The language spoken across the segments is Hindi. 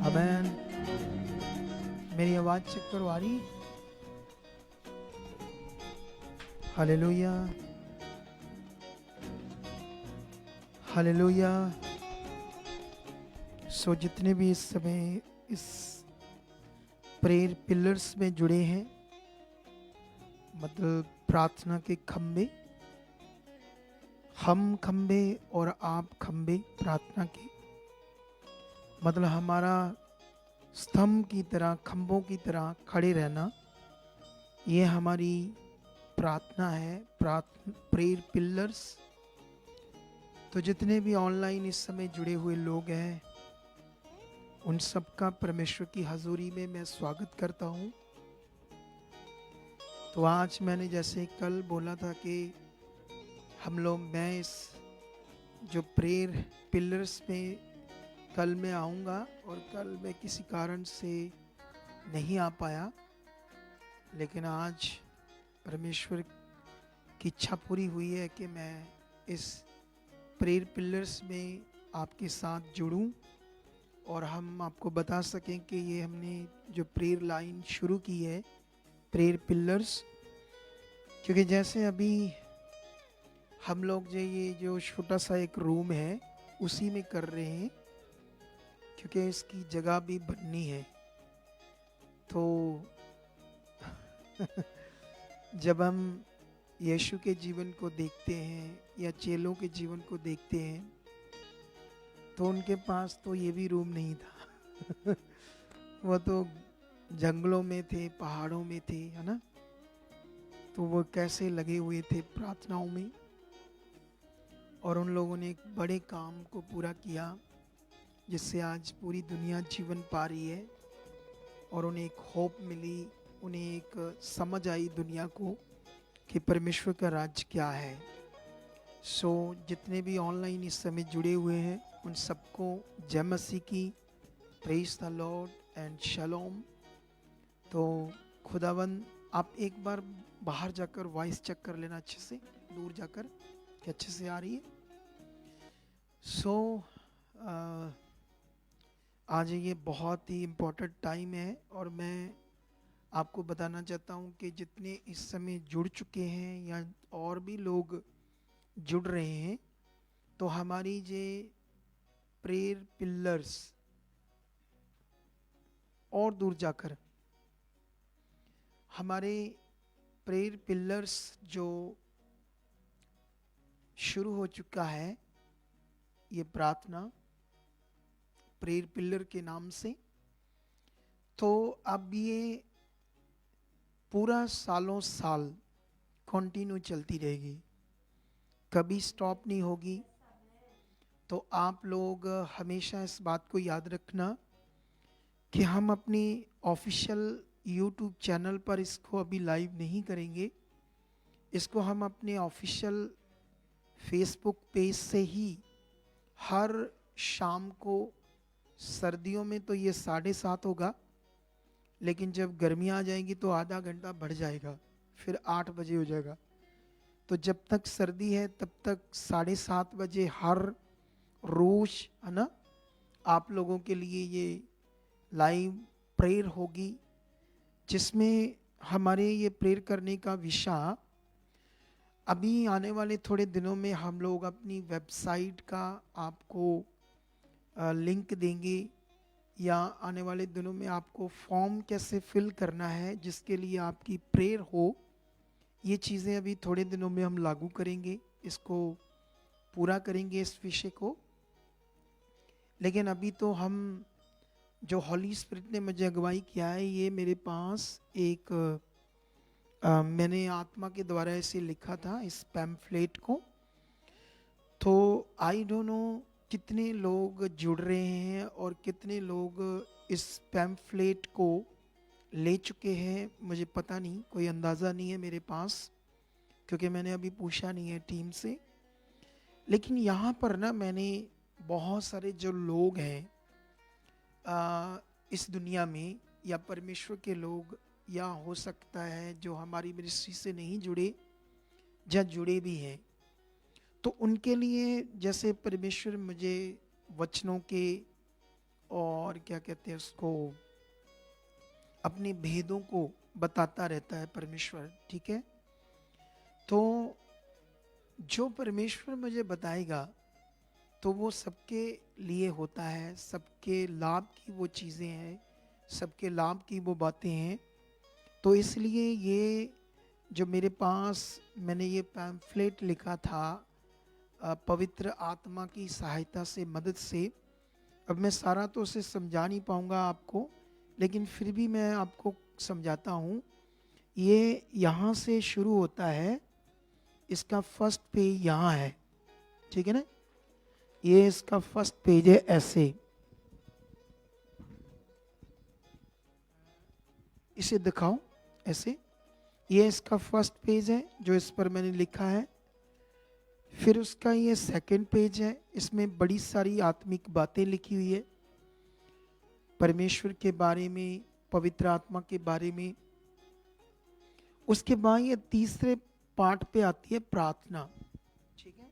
अमेन। मेरी आवाज चेक करो, आ रही? Hallelujah, hallelujah. सो जितने भी इस समय इस प्रेयर पिलर्स में जुड़े हैं, मतलब प्रार्थना के खंबे, हम खंबे और आप खंबे प्रार्थना के, मतलब हमारा स्तंभ की तरह, खंभों की तरह खड़े रहना, ये हमारी प्रार्थना है। Prayer pillars. तो जितने भी ऑनलाइन इस समय जुड़े हुए लोग हैं, उन सबका परमेश्वर की हजूरी में मैं स्वागत करता हूँ। तो आज मैंने जैसे कल बोला था कि मैं इस जो प्रेयर पिलर्स में कल मैं आऊँगा, और कल मैं किसी कारण से नहीं आ पाया, लेकिन आज परमेश्वर की इच्छा पूरी हुई है कि मैं इस प्रेयर पिलर्स में आपके साथ जुड़ूं और हम आपको बता सकें कि ये हमने जो प्रेयर लाइन शुरू की है, प्रेयर पिलर्स, क्योंकि जैसे अभी हम लोग जो ये जो छोटा सा एक रूम है उसी में कर रहे हैं, क्योंकि इसकी जगह भी बननी है। तो जब हम यीशु के जीवन को देखते हैं या चेलों के जीवन को देखते हैं, तो उनके पास तो ये भी रूम नहीं था। वो तो जंगलों में थे, पहाड़ों में थे, है ना। तो वो कैसे लगे हुए थे प्रार्थनाओं में, और उन लोगों ने एक बड़े काम को पूरा किया, जिससे आज पूरी दुनिया जीवन पा रही है, और उन्हें एक होप मिली, उन्हें एक समझ आई दुनिया को कि परमेश्वर का राज क्या है। सो जितने भी ऑनलाइन इस समय जुड़े हुए हैं, उन सबको जय मसीह की, प्रेज द लॉर्ड एंड शलोम। तो खुदावन, आप एक बार बाहर जाकर वॉइस चेक कर लेना अच्छे से, दूर जाकर कि अच्छे से आ रही है। सो आज ये बहुत ही इम्पोर्टेंट टाइम है, और मैं आपको बताना चाहता हूँ कि जितने इस समय जुड़ चुके हैं या और भी लोग जुड़ रहे हैं, तो हमारी ये प्रेयर पिलर्स और दूर जाकर हमारे प्रेयर पिलर्स जो शुरू हो चुका है, ये प्रार्थना प्रेयर पिलर के नाम से, तो अब ये पूरा सालों साल कंटिन्यू चलती रहेगी, कभी स्टॉप नहीं होगी। तो आप लोग हमेशा इस बात को याद रखना कि हम अपनी ऑफिशियल यूट्यूब चैनल पर इसको अभी लाइव नहीं करेंगे, इसको हम अपने ऑफिशियल फेसबुक पेज से ही हर शाम को, सर्दियों में तो ये 7:30 होगा, लेकिन जब गर्मियाँ आ जाएंगी तो आधा घंटा बढ़ जाएगा, फिर 8 बजे हो जाएगा। तो जब तक सर्दी है तब तक 7:30 बजे हर रोज, है ना, आप लोगों के लिए ये लाइव प्रेयर होगी, जिसमें हमारे ये प्रेयर करने का विषय अभी आने वाले थोड़े दिनों में हम लोग अपनी वेबसाइट का आपको लिंक देंगे, या आने वाले दिनों में आपको फॉर्म कैसे फिल करना है जिसके लिए आपकी प्रेयर हो, ये चीज़ें अभी थोड़े दिनों में हम लागू करेंगे, इसको पूरा करेंगे इस विषय को। लेकिन अभी तो हम जो हॉली स्पिरिट ने मुझे अगुवाई किया है, ये मेरे पास एक मैंने आत्मा के द्वारा ऐसे लिखा था इस पैम्फलेट को। तो आई डोंट नो कितने लोग जुड़ रहे हैं और कितने लोग इस पैम्फलेट को ले चुके हैं, मुझे पता नहीं, कोई अंदाज़ा नहीं है मेरे पास, क्योंकि मैंने अभी पूछा नहीं है टीम से। लेकिन यहाँ पर ना मैंने बहुत सारे जो लोग हैं इस दुनिया में, या परमेश्वर के लोग, या हो सकता है जो हमारी मिनिस्ट्री से नहीं जुड़े या जुड़े भी हैं, तो उनके लिए जैसे परमेश्वर मुझे वचनों के और क्या कहते हैं उसको, अपने भेदों को बताता रहता है परमेश्वर, ठीक है। तो जो परमेश्वर मुझे बताएगा तो वो सबके लिए होता है, सबके लाभ की वो चीज़ें हैं, सबके लाभ की वो बातें हैं। तो इसलिए ये जो मेरे पास मैंने ये पैम्फलेट लिखा था पवित्र आत्मा की सहायता से, मदद से, अब मैं सारा तो उसे समझा नहीं पाऊंगा आपको, लेकिन फिर भी मैं आपको समझाता हूँ। ये यहाँ से शुरू होता है, इसका फर्स्ट पेज यहाँ है, ठीक है ना। ये इसका फर्स्ट पेज है, ऐसे इसे दिखाओ, ऐसे। ये इसका फर्स्ट पेज है जो इस पर मैंने लिखा है। फिर उसका ये सेकंड पेज है, इसमें बड़ी सारी आत्मिक बातें लिखी हुई है परमेश्वर के बारे में, पवित्र आत्मा के बारे में। उसके बाद ये तीसरे पार्ट पे आती है प्रार्थना, ठीक है।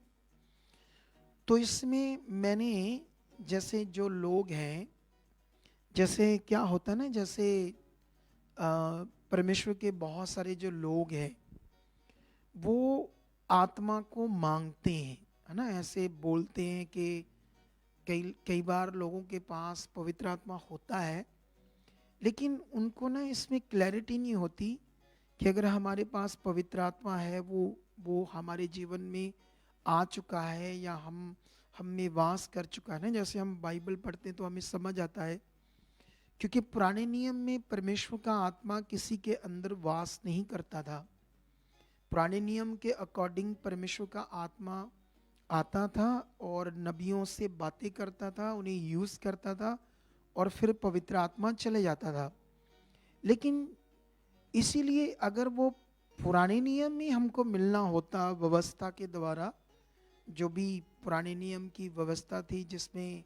तो इसमें मैंने जैसे जो लोग हैं, जैसे क्या होता है ना, जैसे परमेश्वर के बहुत सारे जो लोग हैं वो आत्मा को मांगते हैं, है ना, ऐसे बोलते हैं कि कई कई बार लोगों के पास पवित्र आत्मा होता है, लेकिन उनको ना इसमें क्लैरिटी नहीं होती कि अगर हमारे पास पवित्र आत्मा है, वो हमारे जीवन में आ चुका है या हम में वास कर चुका है ना। जैसे हम बाइबल पढ़ते हैं तो हमें समझ आता है, क्योंकि पुराने नियम में परमेश्वर का आत्मा किसी के अंदर वास नहीं करता था। पुराने नियम के अकॉर्डिंग परमेश्वर का आत्मा आता था और नबियों से बातें करता था, उन्हें यूज़ करता था, और फिर पवित्र आत्मा चले जाता था। लेकिन इसीलिए अगर वो पुराने नियम में हमको मिलना होता व्यवस्था के द्वारा, जो भी पुराने नियम की व्यवस्था थी जिसमें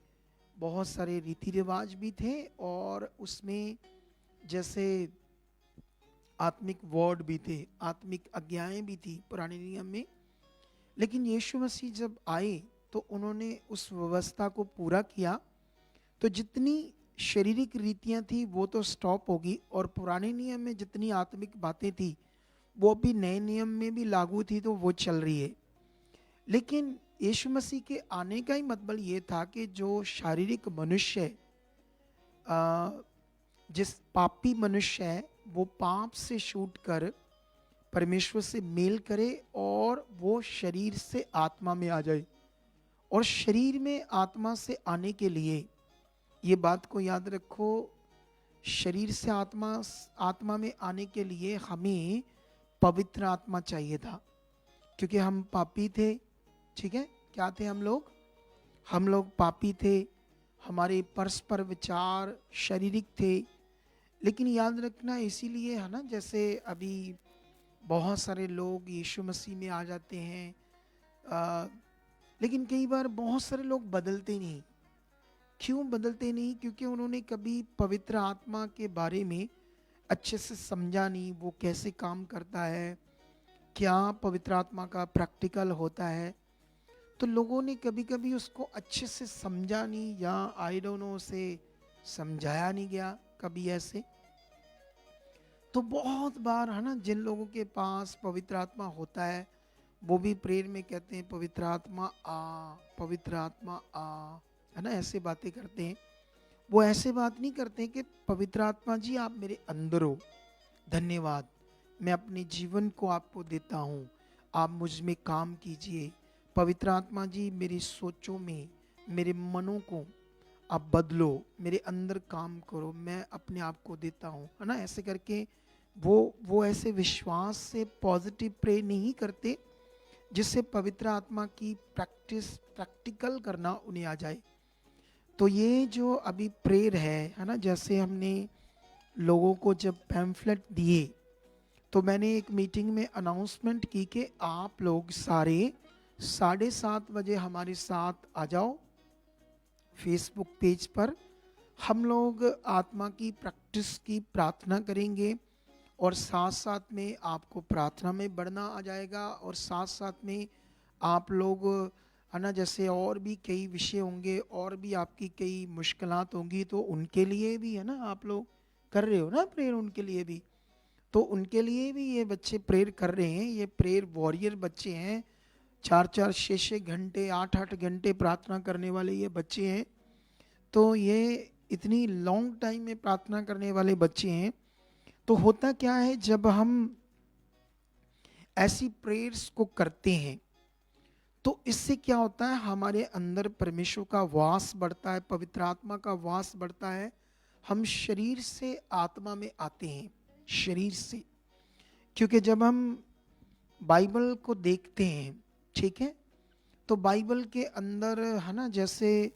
बहुत सारे रीति रिवाज भी थे और उसमें जैसे आत्मिक वर्ड भी थे, आत्मिक आज्ञाएं भी थी पुराने नियम में। लेकिन यीशु मसीह जब आए तो उन्होंने उस व्यवस्था को पूरा किया, तो जितनी शारीरिक रीतियां थी वो तो स्टॉप होगी, और पुराने नियम में जितनी आत्मिक बातें थी वो भी नए नियम में भी लागू थी, तो वो चल रही है। लेकिन यीशु मसीह के आने का ही मतलब ये था कि जो शारीरिक मनुष्य है, जिस पापी मनुष्य है, वो पाप से छूट कर परमेश्वर से मेल करे और वो शरीर से आत्मा में आ जाए। और शरीर में आत्मा से आने के लिए, ये बात को याद रखो, शरीर से आत्मा में आने के लिए हमें पवित्र आत्मा चाहिए था, क्योंकि हम पापी थे, ठीक है। क्या थे हम लोग पापी थे, हमारे परस्पर विचार शारीरिक थे। लेकिन याद रखना, इसीलिए है ना, जैसे अभी बहुत सारे लोग यीशु मसीह में आ जाते हैं, लेकिन कई बार बहुत सारे लोग बदलते नहीं। क्यों बदलते नहीं? क्योंकि उन्होंने कभी पवित्र आत्मा के बारे में अच्छे से समझा नहीं, वो कैसे काम करता है, क्या पवित्र आत्मा का प्रैक्टिकल होता है। तो लोगों ने कभी कभी उसको अच्छे से समझा नहीं, या आई डोंट नो उसे समझाया नहीं गया कभी ऐसे। तो बहुत बार है ना, जिन लोगों के पास पवित्र आत्मा होता है वो भी प्रेयर में कहते हैं पवित्र आत्मा आ, पवित्र आत्मा आ, है ना, ऐसे बातें करते हैं। वो ऐसे बात नहीं करते कि पवित्र आत्मा जी आप मेरे अंदर हो, धन्यवाद, मैं अपने जीवन को आपको देता हूँ, आप मुझ में काम कीजिए। पवित्र आत्मा जी मेरी सोचों में, मेरे मनों को आप बदलो, मेरे अंदर काम करो, मैं अपने आप को देता हूँ, है ना। ऐसे करके वो ऐसे विश्वास से पॉजिटिव प्रे नहीं करते जिससे पवित्र आत्मा की प्रैक्टिकल करना उन्हें आ जाए। तो ये जो अभी प्रेयर है ना, जैसे हमने लोगों को जब पैम्फलेट दिए तो मैंने एक मीटिंग में अनाउंसमेंट की कि आप लोग सारे 7:30 बजे हमारे साथ आ जाओ फेसबुक पेज पर। हम लोग आत्मा की प्रैक्टिस की प्रार्थना करेंगे, और साथ साथ में आपको प्रार्थना में बढ़ना आ जाएगा, और साथ साथ में आप लोग है ना, जैसे और भी कई विषय होंगे, और भी आपकी कई मुश्किलात होंगी, तो उनके लिए भी है ना, आप लोग कर रहे हो ना प्रेयर उनके लिए भी, तो उनके लिए भी ये बच्चे प्रेयर कर रहे हैं। ये प्रेयर वॉरियर बच्चे हैं, 4-4 6-6 घंटे 8-8 घंटे प्रार्थना करने वाले ये बच्चे हैं। तो ये इतनी लॉन्ग टाइम में प्रार्थना करने वाले बच्चे हैं। तो होता क्या है, जब हम ऐसी प्रेयर्स को करते हैं तो इससे क्या होता है, हमारे अंदर परमेश्वर का वास बढ़ता है, पवित्र आत्मा का वास बढ़ता है। हम शरीर से आत्मा में आते हैं, शरीर से, क्योंकि जब हम बाइबल को देखते हैं, ठीक है, तो बाइबल के अंदर है ना, जैसे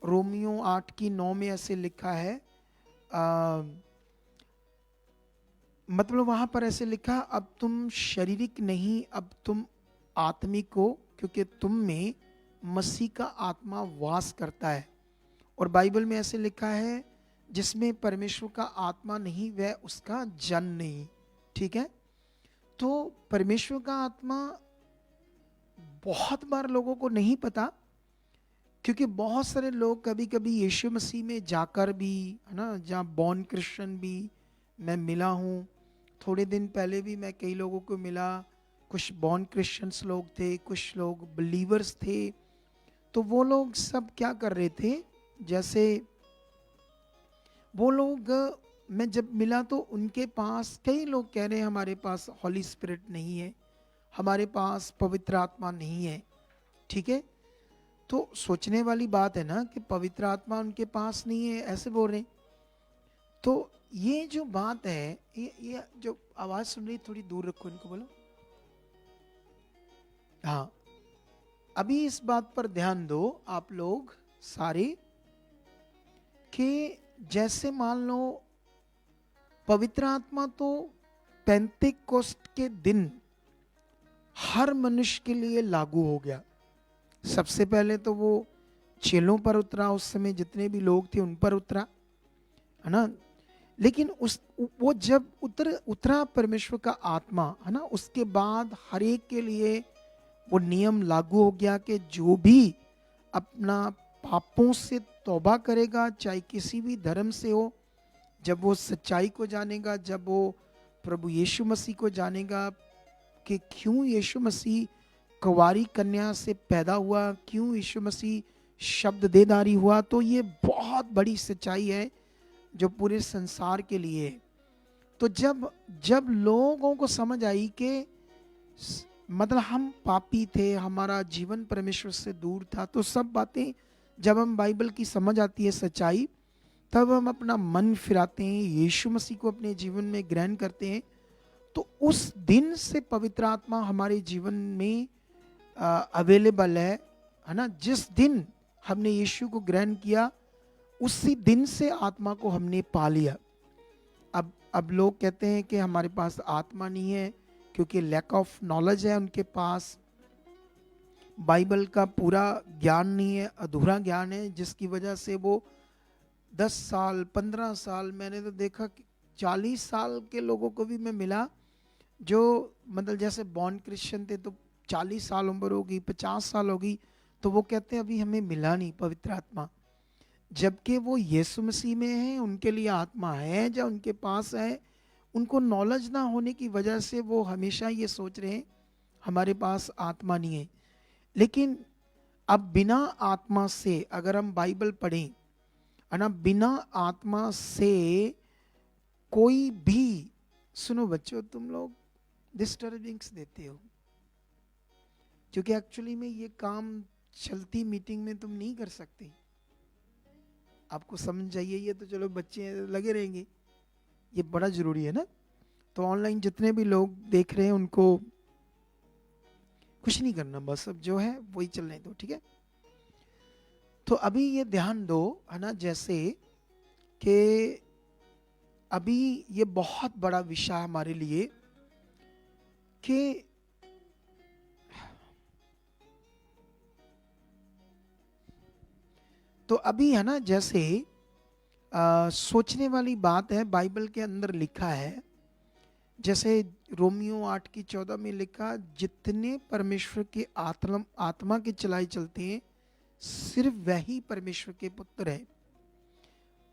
रोमियो 8:9 में ऐसे लिखा है, मतलब वहां पर ऐसे लिखा, अब तुम शारीरिक नहीं, अब तुम आत्मिक हो, क्योंकि तुम में मसीह का आत्मा वास करता है। और बाइबल में ऐसे लिखा है, जिसमें परमेश्वर का आत्मा नहीं वह उसका जन नहीं। ठीक है, तो परमेश्वर का आत्मा बहुत बार लोगों को नहीं पता, क्योंकि बहुत सारे लोग कभी कभी यीशु मसीह में जाकर भी, है ना, जहाँ बॉर्न क्रिश्चियन भी मैं मिला हूँ, थोड़े दिन पहले भी मैं कई लोगों को मिला, कुछ बॉर्न क्रिश्चियंस लोग थे, कुछ लोग बिलीवर्स थे। तो वो लोग सब क्या कर रहे थे, जैसे वो लोग, मैं जब मिला तो उनके पास कई लोग कह रहे हैं हमारे पास हॉली स्पिरिट नहीं है, हमारे पास पवित्र आत्मा नहीं है। ठीक है, तो सोचने वाली बात है ना कि पवित्र आत्मा उनके पास नहीं है, ऐसे बोल रहे हैं। तो ये जो बात है, ये जो आवाज सुन रही, थोड़ी दूर रखो इनको, बोलो। हाँ, अभी इस बात पर ध्यान दो आप लोग सारे, कि जैसे मान लो पवित्र आत्मा तो पेंतेकोस्ट के दिन हर मनुष्य के लिए लागू हो गया। सबसे पहले तो वो चेलों पर उतरा, उस समय जितने भी लोग थे उन पर उतरा, है ना। लेकिन उस वो जब उतरा परमेश्वर का आत्मा, है ना, उसके बाद हर एक के लिए वो नियम लागू हो गया कि जो भी अपना पापों से तौबा करेगा, चाहे किसी भी धर्म से हो, जब वो सच्चाई को जानेगा, जब वो प्रभु यीशु मसीह को जानेगा कि क्यों यीशु मसीह कुंवारी कन्या से पैदा हुआ, क्यों यीशु मसीह शब्द देदारी हुआ, तो ये बहुत बड़ी सच्चाई है जो पूरे संसार के लिए है। तो जब जब लोगों को समझ आई कि मतलब हम पापी थे, हमारा जीवन परमेश्वर से दूर था, तो सब बातें जब हम बाइबल की समझ आती है सच्चाई, तब हम अपना मन फिराते हैं, यीशु मसीह को अपने जीवन में ग्रहण करते हैं। तो उस दिन से पवित्र आत्मा हमारे जीवन में अवेलेबल है ना। जिस दिन हमने यीशु को ग्रहण किया, उसी दिन से आत्मा को हमने पा लिया। अब लोग कहते हैं कि हमारे पास आत्मा नहीं है, क्योंकि लैक ऑफ नॉलेज है उनके पास, बाइबल का पूरा ज्ञान नहीं है, अधूरा ज्ञान है, जिसकी वजह से वो 10 साल 15 साल, मैंने तो देखा 40 साल के लोगों को भी मैं मिला, जो मतलब जैसे बॉर्न क्रिश्चियन थे, तो 40 साल उम्र होगी, 50 साल होगी, तो वो कहते हैं अभी हमें मिला नहीं पवित्र आत्मा, जबकि वो यीशु मसीह में है, उनके लिए आत्मा है, जो उनके पास है। उनको नॉलेज ना होने की वजह से वो हमेशा ये सोच रहे हैं हमारे पास आत्मा नहीं है। लेकिन अब बिना आत्मा से अगर हम बाइबल पढ़ें, है ना, बिना आत्मा से कोई भी, सुनो बच्चों, तुम लोग डिस्टर्बिंग्स देते हो, क्योंकि एक्चुअली में ये काम चलती मीटिंग में तुम नहीं कर सकते, आपको समझ जाइए। ये तो चलो बच्चे लगे रहेंगे, ये बड़ा जरूरी है ना। तो ऑनलाइन जितने भी लोग देख रहे हैं उनको कुछ नहीं करना, बस अब जो है वही चलने दो, ठीक है। तो अभी ये ध्यान दो, है ना, जैसे कि अभी ये बहुत बड़ा विषय हमारे लिए कि तो अभी है ना, जैसे सोचने वाली बात है, बाइबल के अंदर लिखा है, जैसे रोमियो 8:14 में लिखा, जितने परमेश्वर के आत्मा के चलाए चलते हैं सिर्फ वही परमेश्वर के पुत्र है।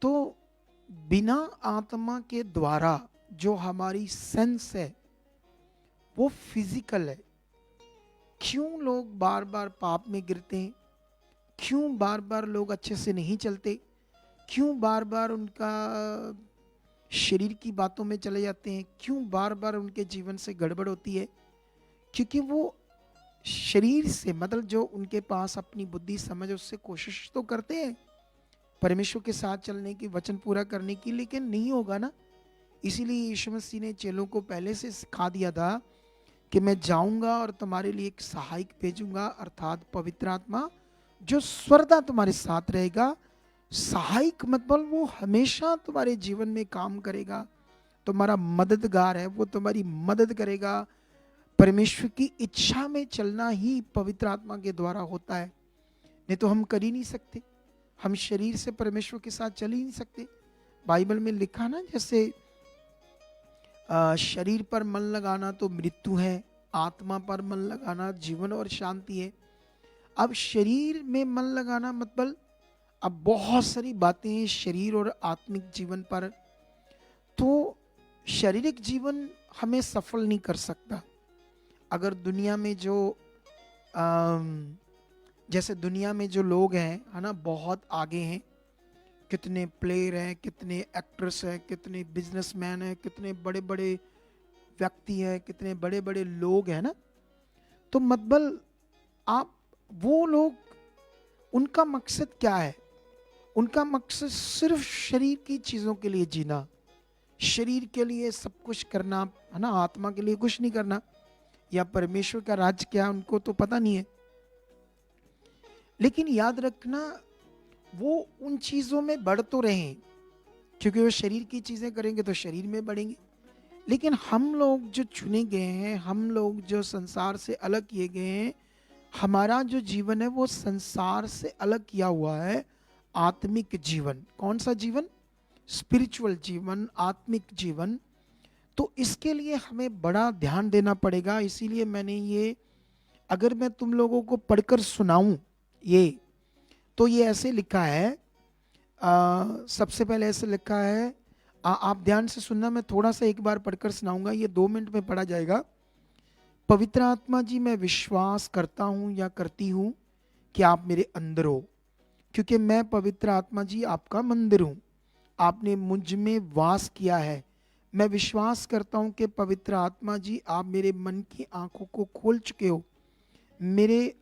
तो बिना आत्मा के द्वारा जो हमारी सेंस है वो फिजिकल है। क्यों लोग बार बार पाप में गिरते हैं, क्यों बार बार लोग अच्छे से नहीं चलते, क्यों बार बार उनका शरीर की बातों में चले जाते हैं, क्यों बार बार उनके जीवन से गड़बड़ होती है? क्योंकि वो शरीर से, मतलब जो उनके पास अपनी बुद्धि समझ, उससे कोशिश तो करते हैं परमेश्वर के साथ चलने की, वचन पूरा करने की, लेकिन नहीं होगा ना। इसीलिए यीशु मसीह ने चेलों को पहले से सिखा दिया था कि मैं जाऊंगा और तुम्हारे लिए एक सहायक भेजूंगा, अर्थात पवित्र आत्मा, जो सर्वदा तुम्हारे साथ रहेगा। सहायक मतलब वो हमेशा तुम्हारे जीवन में काम करेगा, तुम्हारा मददगार है, वो तुम्हारी मदद करेगा। परमेश्वर की इच्छा में चलना ही पवित्र आत्मा के द्वारा होता है, नहीं तो हम कर ही नहीं सकते। हम शरीर से परमेश्वर के साथ चल ही नहीं सकते। बाइबल में लिखा ना, जैसे शरीर पर मन लगाना तो मृत्यु है, आत्मा पर मन लगाना जीवन और शांति है। अब शरीर में मन लगाना मतलब अब बहुत सारी बातें हैं शरीर और आत्मिक जीवन पर। तो शारीरिक जीवन हमें सफल नहीं कर सकता। अगर दुनिया में जो जैसे दुनिया में जो लोग हैं, है ना, बहुत आगे हैं, कितने प्लेयर हैं, कितने एक्ट्रेस हैं, कितने बिजनेसमैन हैं, कितने बड़े बड़े व्यक्ति हैं, कितने बड़े बड़े लोग हैं ना। तो मतलब आप, वो लोग, उनका मकसद क्या है? उनका मकसद सिर्फ शरीर की चीज़ों के लिए जीना, शरीर के लिए सब कुछ करना, है ना, आत्मा के लिए कुछ नहीं करना, या परमेश्वर का राज क्या उनको तो पता नहीं है। लेकिन याद रखना, वो उन चीज़ों में बढ़ तो रहे, क्योंकि वो शरीर की चीज़ें करेंगे तो शरीर में बढ़ेंगे। लेकिन हम लोग जो चुने गए हैं, हम लोग जो संसार से अलग किए गए हैं, हमारा जो जीवन है वो संसार से अलग किया हुआ है, आत्मिक जीवन। कौन सा जीवन? स्पिरिचुअल जीवन, आत्मिक जीवन। तो इसके लिए हमें बड़ा ध्यान देना पड़ेगा। इसीलिए मैंने ये, अगर मैं तुम लोगों को पढ़कर सुनाऊं ये, तो ये ऐसे लिखा है, सबसे पहले ऐसे लिखा है, आप ध्यान से सुनना, मैं थोड़ा सा एक बार पढ़कर सुनाऊंगा, ये 2 मिनट में पढ़ा जाएगा। पवित्र आत्मा जी, मैं विश्वास करता हूं या करती हूं कि आप मेरे अंदर हो, क्योंकि मैं, पवित्र आत्मा जी, आपका मंदिर हूं, आपने मुझ में वास किया है। मैं विश्वास करता हूं कि पवित्र आत्मा जी, आप मेरे मन की आंखों को खोल चुके हो। मेरे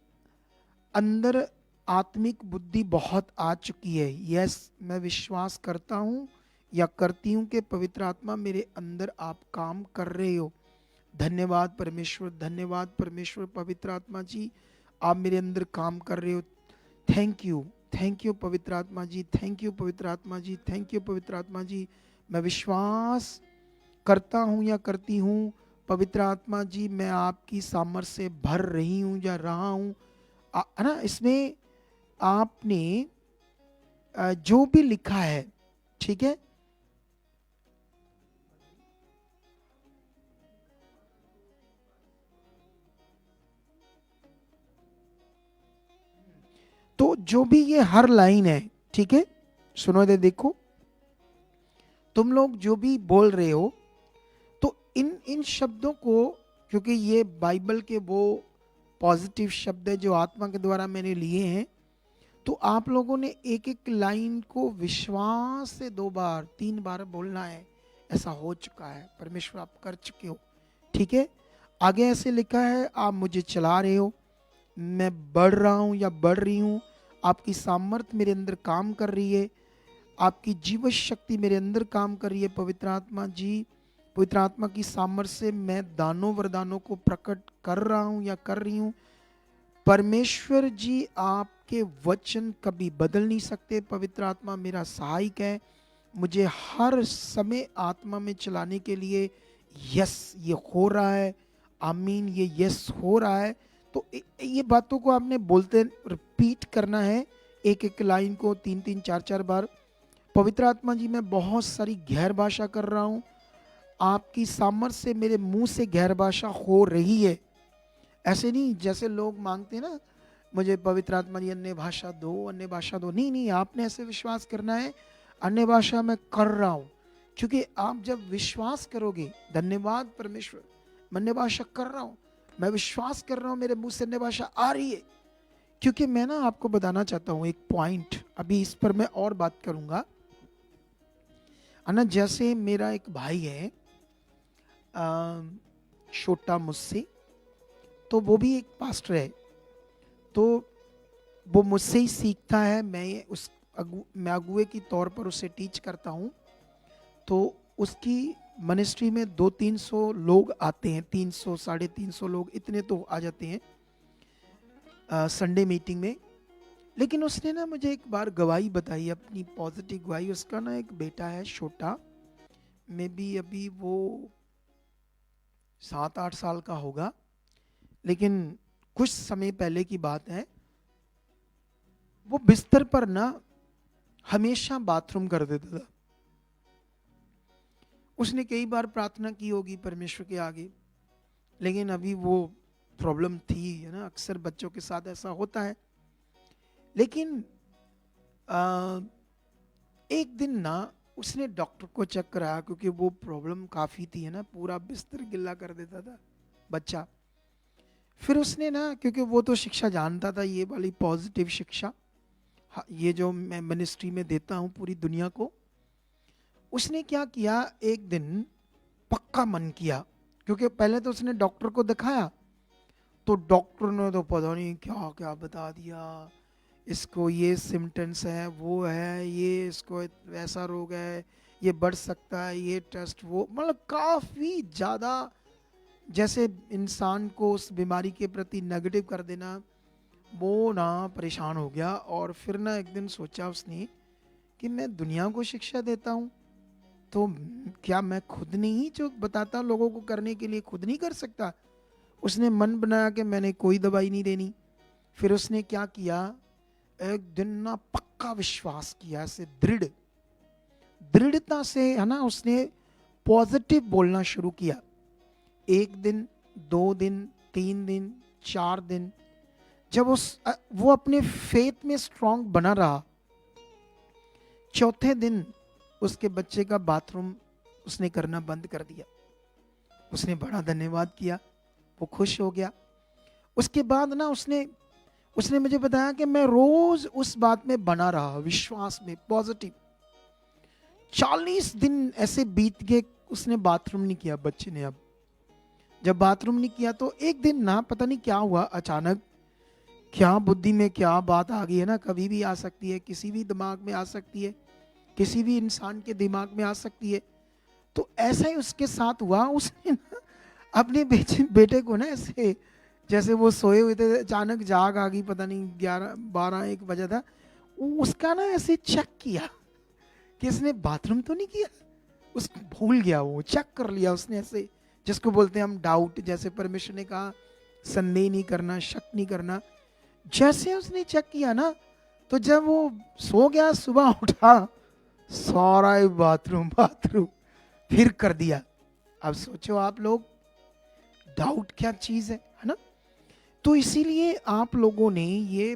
अंदर आत्मिक बुद्धि बहुत आ चुकी है। यस, मैं विश्वास करता हूं या करती हूं कि पवित्र आत्मा मेरे अंदर आप काम कर रहे हो। धन्यवाद परमेश्वर, धन्यवाद परमेश्वर, पवित्र आत्मा जी, आप मेरे अंदर काम कर रहे हो। थैंक यू, थैंक यू पवित्र आत्मा जी, थैंक यू पवित्र आत्मा जी, थैंक यू पवित्र आत्मा जी। मैं विश्वास करता हूं या करती हूं पवित्र आत्मा जी, मैं आपकी सामर्थ्य से भर रही हूं या रहा हूं। है ना, इसमें आपने जो भी लिखा है, ठीक है, तो जो भी ये हर लाइन है, ठीक है, सुनो दे, देखो, तुम लोग जो भी बोल रहे हो, तो इन इन शब्दों को, क्योंकि ये बाइबल के वो पॉजिटिव शब्द है जो आत्मा के द्वारा मैंने लिए हैं, तो आप लोगों ने एक एक लाइन को विश्वास से 2 बार 3 बार बोलना है। ऐसा हो चुका है, परमेश्वर आप कर चुके हो, ठीक है। आगे ऐसे लिखा है, आप मुझे चला रहे हो, मैं बढ़ रहा हूं या बढ़ रही हूं, आपकी सामर्थ्य मेरे अंदर काम कर रही है, आपकी जीवन शक्ति मेरे अंदर काम कर रही है पवित्र आत्मा जी। पवित्र आत्मा की सामर्थ्य से मैं दानों वरदानों को प्रकट कर रहा हूं या कर रही हूं। परमेश्वर जी, आपके वचन कभी बदल नहीं सकते। पवित्र आत्मा मेरा सहायक है, मुझे हर समय आत्मा में चलाने के लिए। यस, ये हो रहा है, आमीन, ये यस हो रहा है। तो ये बातों को आपने बोलते रिपीट करना है, एक एक लाइन को 3-3 4-4 बार। पवित्र आत्मा जी, मैं बहुत सारी गैर भाषा कर रहा हूँ, आपकी सामर्थ्य से मेरे मुंह से गैर भाषा हो रही है। ऐसे नहीं जैसे लोग मांगते हैं ना, मुझे पवित्र आत्मा की अन्य भाषा दो, अन्य भाषा दो। नहीं नहीं, आपने ऐसे विश्वास करना है अन्य भाषा मैं कर रहा हूं, क्योंकि आप जब विश्वास करोगे, धन्यवाद परमेश्वर, मैं अन्य भाषा कर रहा हूं, मैं विश्वास कर रहा हूं मेरे मुंह से अन्य भाषा आ रही है। क्योंकि मैं ना आपको बताना चाहता हूं एक पॉइंट, अभी इस पर मैं और बात करूंगा। जैसे मेरा एक भाई है छोटा मुझसे, तो वो भी एक पास्टर है, तो वो मुझसे ही सीखता है। मैं अगुए की तौर पर उसे टीच करता हूँ। तो उसकी मिनिस्ट्री में 200-300 लोग आते हैं, 300 350 लोग, इतने तो आ जाते हैं संडे मीटिंग में। लेकिन उसने ना मुझे एक बार गवाही बताई, अपनी पॉजिटिव गवाही। उसका ना एक बेटा है छोटा, में भी अभी वो 7-8 साल का होगा, लेकिन कुछ समय पहले की बात है, वो बिस्तर पर ना हमेशा बाथरूम कर देता था। उसने कई बार प्रार्थना की होगी परमेश्वर के आगे, लेकिन अभी वो प्रॉब्लम थी, है ना, अक्सर बच्चों के साथ ऐसा होता है। लेकिन एक दिन ना उसने डॉक्टर को चेक कराया, क्योंकि वो प्रॉब्लम काफ़ी थी, है ना, पूरा बिस्तर गिल्ला कर देता था बच्चा। फिर उसने ना, क्योंकि वो तो शिक्षा जानता था, ये वाली पॉजिटिव शिक्षा, ये जो मैं मिनिस्ट्री में देता हूँ पूरी दुनिया को, उसने क्या किया, एक दिन पक्का मन किया। क्योंकि पहले तो उसने डॉक्टर को दिखाया, तो डॉक्टर ने तो पता नहीं क्या क्या बता दिया, इसको ये सिम्टम्स है, वो है, ये इसको ऐसा रोग है, ये बढ़ सकता है, ये टेस्ट, वो, मतलब काफ़ी ज़्यादा, जैसे इंसान को उस बीमारी के प्रति नेगेटिव कर देना। वो ना परेशान हो गया, और फिर ना एक दिन सोचा उसने कि मैं दुनिया को शिक्षा देता हूँ, तो क्या मैं खुद नहीं जो बताता लोगों को करने के लिए खुद नहीं कर सकता। उसने मन बनाया कि मैंने कोई दवाई नहीं देनी। फिर उसने क्या किया, एक दिन ना पक्का विश्वास किया, ऐसे दृढ़ता से, है ना, उसने पॉजिटिव बोलना शुरू किया। 1 दिन, 2 दिन, 3 दिन, 4 दिन, जब वो अपने फेथ में स्ट्रांग बना रहा, चौथे दिन उसके बच्चे का बाथरूम उसने करना बंद कर दिया। उसने बड़ा धन्यवाद किया, वो खुश हो गया। उसके बाद ना उसने मुझे बताया कि मैं रोज उस बात में बना रहा, विश्वास में, पॉजिटिव। 40 दिन ऐसे बीत गए, उसने बाथरूम नहीं किया बच्चे ने। अब जब बाथरूम नहीं किया, तो एक दिन ना पता नहीं क्या हुआ, अचानक क्या बुद्धि में क्या बात आ गई, है ना, कभी भी आ सकती है, किसी भी दिमाग में आ सकती है, किसी भी इंसान के दिमाग में आ सकती है। तो ऐसा ही उसके साथ हुआ। उसने ना अपने बेटे को ना, ऐसे जैसे वो सोए हुए थे, अचानक जाग आ गई, पता नहीं 11-12-1 बजा था, उसका ना ऐसे चेक किया कि इसने बाथरूम तो नहीं किया। उस भूल गया, वो चेक कर लिया उसने, ऐसे जिसको बोलते हैं हम डाउट। जैसे परमेश्वर ने कहा संदेह नहीं करना, शक नहीं करना। जैसे उसने चेक किया ना, तो जब वो सो गया, सुबह उठा, सारा बाथरूम फिर कर दिया। अब सोचो आप लोग, डाउट क्या चीज है ना। तो इसीलिए आप लोगों ने ये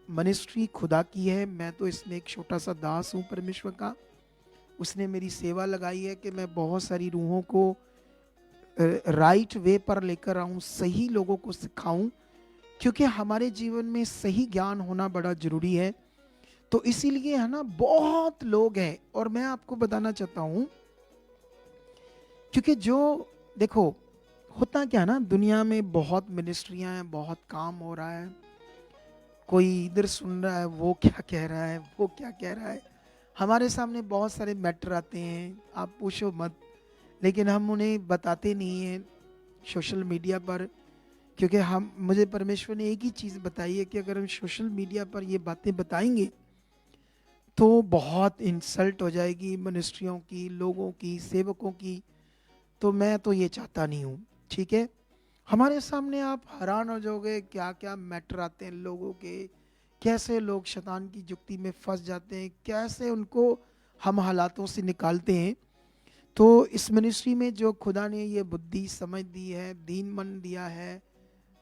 मिनिस्ट्री खुदा की है, मैं तो इसमें एक छोटा सा दास हूं परमेश्वर का। उसने मेरी सेवा लगाई है कि मैं बहुत सारी रूहों को राइट वे पर लेकर आऊं, सही लोगों को सिखाऊं, क्योंकि हमारे जीवन में सही ज्ञान होना बड़ा जरूरी है। तो इसीलिए, है ना, बहुत लोग हैं। और मैं आपको बताना चाहता हूं, क्योंकि जो, देखो होता क्या ना, दुनिया में बहुत मिनिस्ट्रियां हैं, बहुत काम हो रहा है, कोई इधर सुन रहा है, वो क्या कह रहा है, वो क्या कह रहा है। हमारे सामने बहुत सारे मैटर आते हैं, आप पूछो मत, लेकिन हम उन्हें बताते नहीं हैं सोशल मीडिया पर। क्योंकि मुझे परमेश्वर ने एक ही चीज़ बताई है कि अगर हम सोशल मीडिया पर ये बातें बताएंगे तो बहुत इंसल्ट हो जाएगी मिनिस्ट्रियों की, लोगों की, सेवकों की। तो मैं तो ये चाहता नहीं हूँ, ठीक है। हमारे सामने आप हैरान हो जाओगे, क्या क्या मैटर आते हैं लोगों के, कैसे लोग शैतान की जुक्ति में फंस जाते हैं, कैसे उनको हम हालातों से निकालते हैं। तो इस मिनिस्ट्री में जो खुदा ने ये बुद्धि समझ दी है, दीन मन दिया है,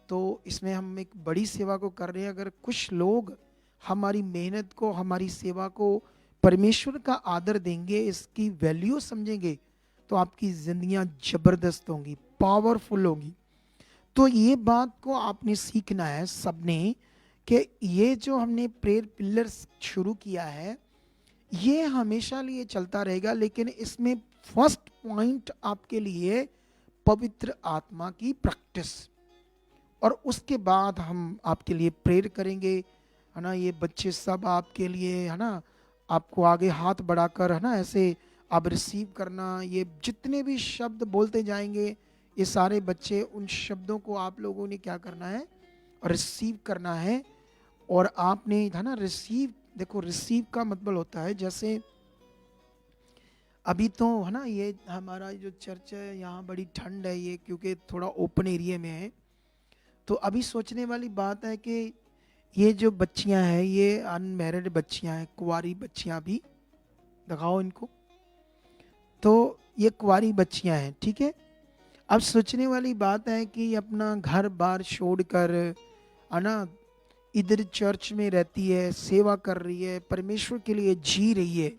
तो इसमें हम एक बड़ी सेवा को कर रहे हैं। अगर कुछ लोग हमारी मेहनत को, हमारी सेवा को, परमेश्वर का आदर देंगे, इसकी वैल्यू समझेंगे, तो आपकी जिंदगियां जबरदस्त होंगी, पावरफुल होंगी। तो ये बात को आपने सीखना है सबने, कि ये जो हमने प्रेयर पिलर्स शुरू किया है ये हमेशा लिए चलता रहेगा, लेकिन इसमें फर्स्ट पॉइंट आपके लिए पवित्र आत्मा की प्रैक्टिस, और उसके बाद हम आपके लिए प्रेयर करेंगे, है ना। ये बच्चे सब आपके लिए, है ना, आपको आगे हाथ बढ़ाकर, है ना, ऐसे आप रिसीव करना। ये जितने भी शब्द बोलते जाएंगे, ये सारे बच्चे, उन शब्दों को आप लोगों ने क्या करना है, रिसीव करना है। और आपने, है ना, रिसीव, देखो रिसीव का मतलब होता है, जैसे अभी तो, है ना, ये हमारा जो चर्च है यहाँ बड़ी ठंड है, ये क्योंकि थोड़ा ओपन एरिया में है। तो अभी सोचने वाली बात है कि ये जो बच्चियां हैं, ये अनमैरिड बच्चियां हैं, कुंवारी बच्चियां भी, दिखाओ इनको। तो ये कुंवारी बच्चियां हैं, ठीक है। अब सोचने वाली बात है कि अपना घर बार छोड़कर, है ना, इधर चर्च में रहती है, सेवा कर रही है, परमेश्वर के लिए जी रही है।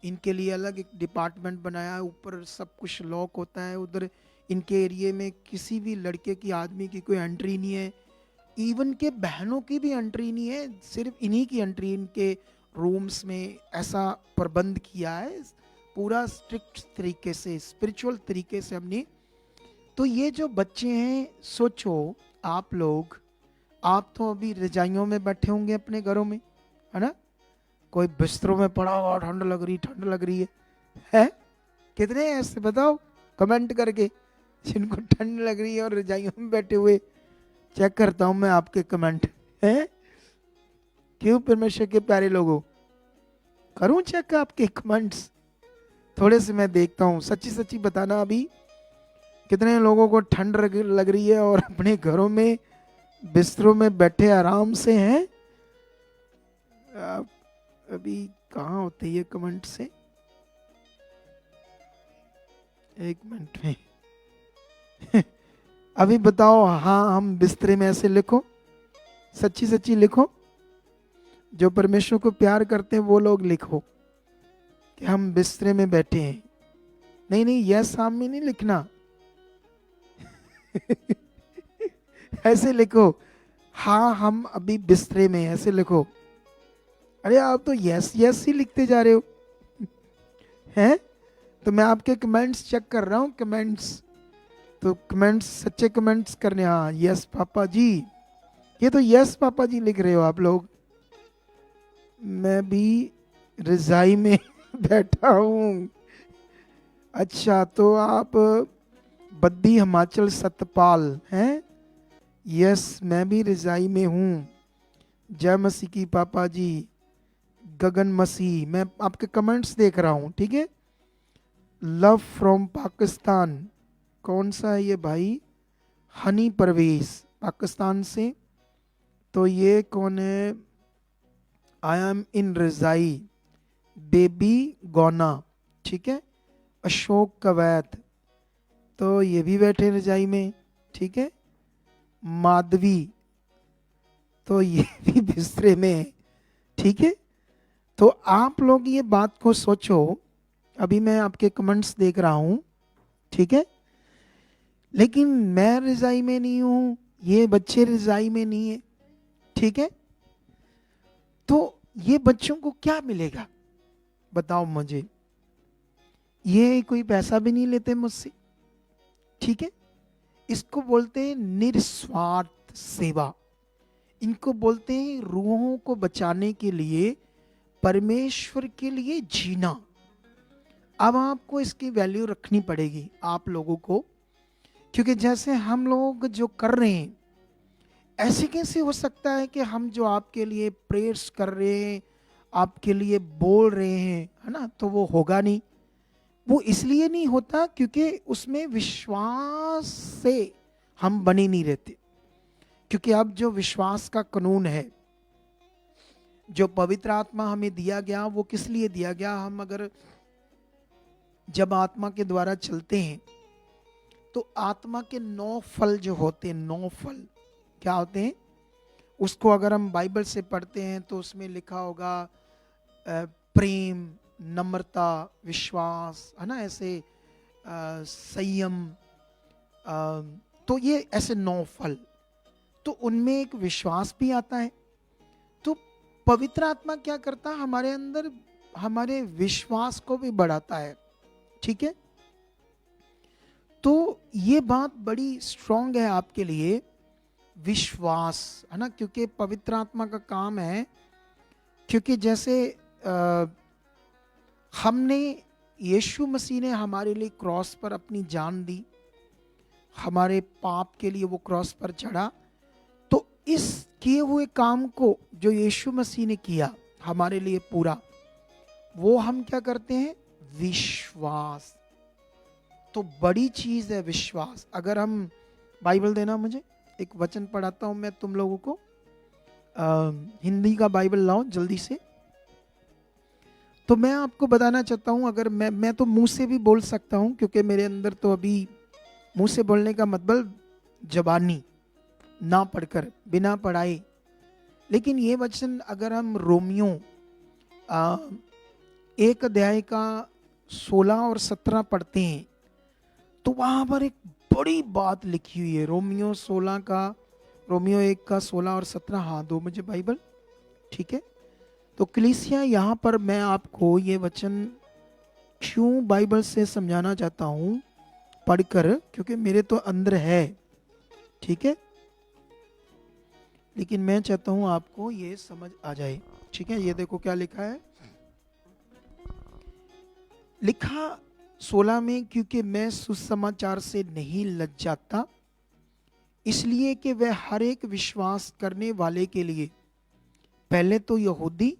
इनके लिए अलग एक डिपार्टमेंट बनाया है, ऊपर सब कुछ लॉक होता है। उधर इनके एरिए में किसी भी लड़के की, आदमी की कोई एंट्री नहीं है, इवन के बहनों की भी एंट्री नहीं है, सिर्फ इन्हीं की एंट्री। इनके रूम्स में ऐसा प्रबंध किया है पूरा स्ट्रिक्ट तरीके से, स्पिरिचुअल तरीके से हमने। तो ये जो बच्चे हैं, सोचो आप लोग, आप तो अभी रजाइयों में बैठे होंगे अपने घरों में, है ना, कोई बिस्तरों में पड़ा हुआ, ठंड लग रही है? कितने हैं ऐसे, बताओ कमेंट करके, जिनको ठंड लग रही है और रजाइयों में बैठे हुए। चेक करता हूं मैं आपके कमेंट, है क्यों परमेश्वर के प्यारे लोगों, करूं चेक आपके कमेंट्स? थोड़े से मैं देखता हूं, सच्ची सच्ची बताना अभी कितने लोगों को ठंड लग रही है और अपने घरों में बिस्तरों में बैठे आराम से हैं। अभी कहाँ होते ये कमेंट से, एक मिनट में अभी बताओ। हाँ, हम बिस्तरे में, ऐसे लिखो, सच्ची सच्ची लिखो, जो परमेश्वर को प्यार करते हैं वो लोग लिखो कि हम बिस्तरे में बैठे हैं। नहीं नहीं, यह सामने नहीं लिखना ऐसे लिखो, हाँ हम अभी बिस्तरे में, ऐसे लिखो। अरे आप तो यस यस ही लिखते जा रहे हो हैं। तो मैं आपके कमेंट्स चेक कर रहा हूँ, कमेंट्स, तो कमेंट्स, सच्चे कमेंट्स करने। हाँ यस पापा जी, ये तो यस पापा जी लिख रहे हो आप लोग। मैं भी रजाई में बैठा हूँ। अच्छा, तो आप बद्दी हिमाचल सतपाल हैं? यस, मैं भी रजाई में हूँ। जय मसीह की पापा जी। गगन मसीह, मैं आपके कमेंट्स देख रहा हूँ, ठीक है। लव फ्रॉम पाकिस्तान, कौन सा है ये भाई? हनी परवेज, पाकिस्तान से। तो ये कौन है? आई एम इन रजाई, बेबी गौना, ठीक है। अशोक कवैत, तो ये भी बैठे रजाई में, ठीक है। माधवी, तो ये भी बिस्तरे में, ठीक है। तो आप लोग ये बात को सोचो, अभी मैं आपके कमेंट्स देख रहा हूं, ठीक है। लेकिन मैं रजाई में नहीं हूं, ये बच्चे रजाई में नहीं है, ठीक है। तो ये बच्चों को क्या मिलेगा बताओ मुझे? ये कोई पैसा भी नहीं लेते मुझसे, ठीक है। इसको बोलते हैं निस्वार्थ सेवा, इनको बोलते हैं रूहों को बचाने के लिए, परमेश्वर के लिए जीना। अब आपको इसकी वैल्यू रखनी पड़ेगी आप लोगों को, क्योंकि जैसे हम लोग जो कर रहे हैं, ऐसे कैसे हो सकता है कि हम जो आपके लिए प्रेयर्स कर रहे हैं, आपके लिए बोल रहे हैं, है ना, तो वो होगा नहीं। वो इसलिए नहीं होता क्योंकि उसमें विश्वास से हम बने नहीं रहते। क्योंकि अब जो विश्वास का कानून है, जो पवित्र आत्मा हमें दिया गया, वो किस लिए दिया गया? हम अगर जब आत्मा के द्वारा चलते हैं तो आत्मा के 9 फल जो होते हैं, 9 फल क्या होते हैं, उसको अगर हम बाइबल से पढ़ते हैं तो उसमें लिखा होगा प्रेम, नम्रता, विश्वास, है ना, ऐसे संयम, तो ये ऐसे 9 फल, तो उनमें एक विश्वास भी आता है। तो पवित्र आत्मा क्या करता है, हमारे अंदर हमारे विश्वास को भी बढ़ाता है। ठीक है, तो ये बात बड़ी स्ट्रांग है आपके लिए, विश्वास, है ना, क्योंकि पवित्र आत्मा का काम है, क्योंकि जैसे हमने, यीशु मसीह ने हमारे लिए क्रॉस पर अपनी जान दी, हमारे पाप के लिए वो क्रॉस पर चढ़ा, तो इस किए हुए काम को जो यीशु मसीह ने किया हमारे लिए पूरा, वो हम क्या करते हैं, विश्वास। तो बड़ी चीज है विश्वास। अगर हम, बाइबल देना मुझे, एक वचन पढ़ाता हूं मैं तुम लोगों को, हिंदी का बाइबल लाओ जल्दी से। तो मैं आपको बताना चाहता हूं, अगर मैं तो मुंह से भी बोल सकता हूं, क्योंकि मेरे अंदर तो अभी मुंह से बोलने का मतलब जबानी, ना पढ़कर, बिना पढ़ाए, लेकिन ये वचन अगर हम रोमियो 1 अध्याय का 16 और 17 पढ़ते हैं तो वहां पर एक बड़ी बात लिखी हुई है। रोमियो 1 का 16 और 17, हाँ दो मुझे बाइबल। ठीक है, तो कलीसिया, यहाँ पर मैं आपको ये वचन क्यों बाइबल से समझाना चाहता हूँ पढ़कर, क्योंकि मेरे तो अंदर है। ठीक है, लेकिन मैं चाहता हूँ आपको ये समझ आ जाए। ठीक है, ये देखो क्या लिखा है, लिखा 16 में, क्योंकि मैं सुसमाचार से नहीं लज्जाता, इसलिए कि वह हर एक विश्वास करने वाले के लिए, पहले तो यहूदी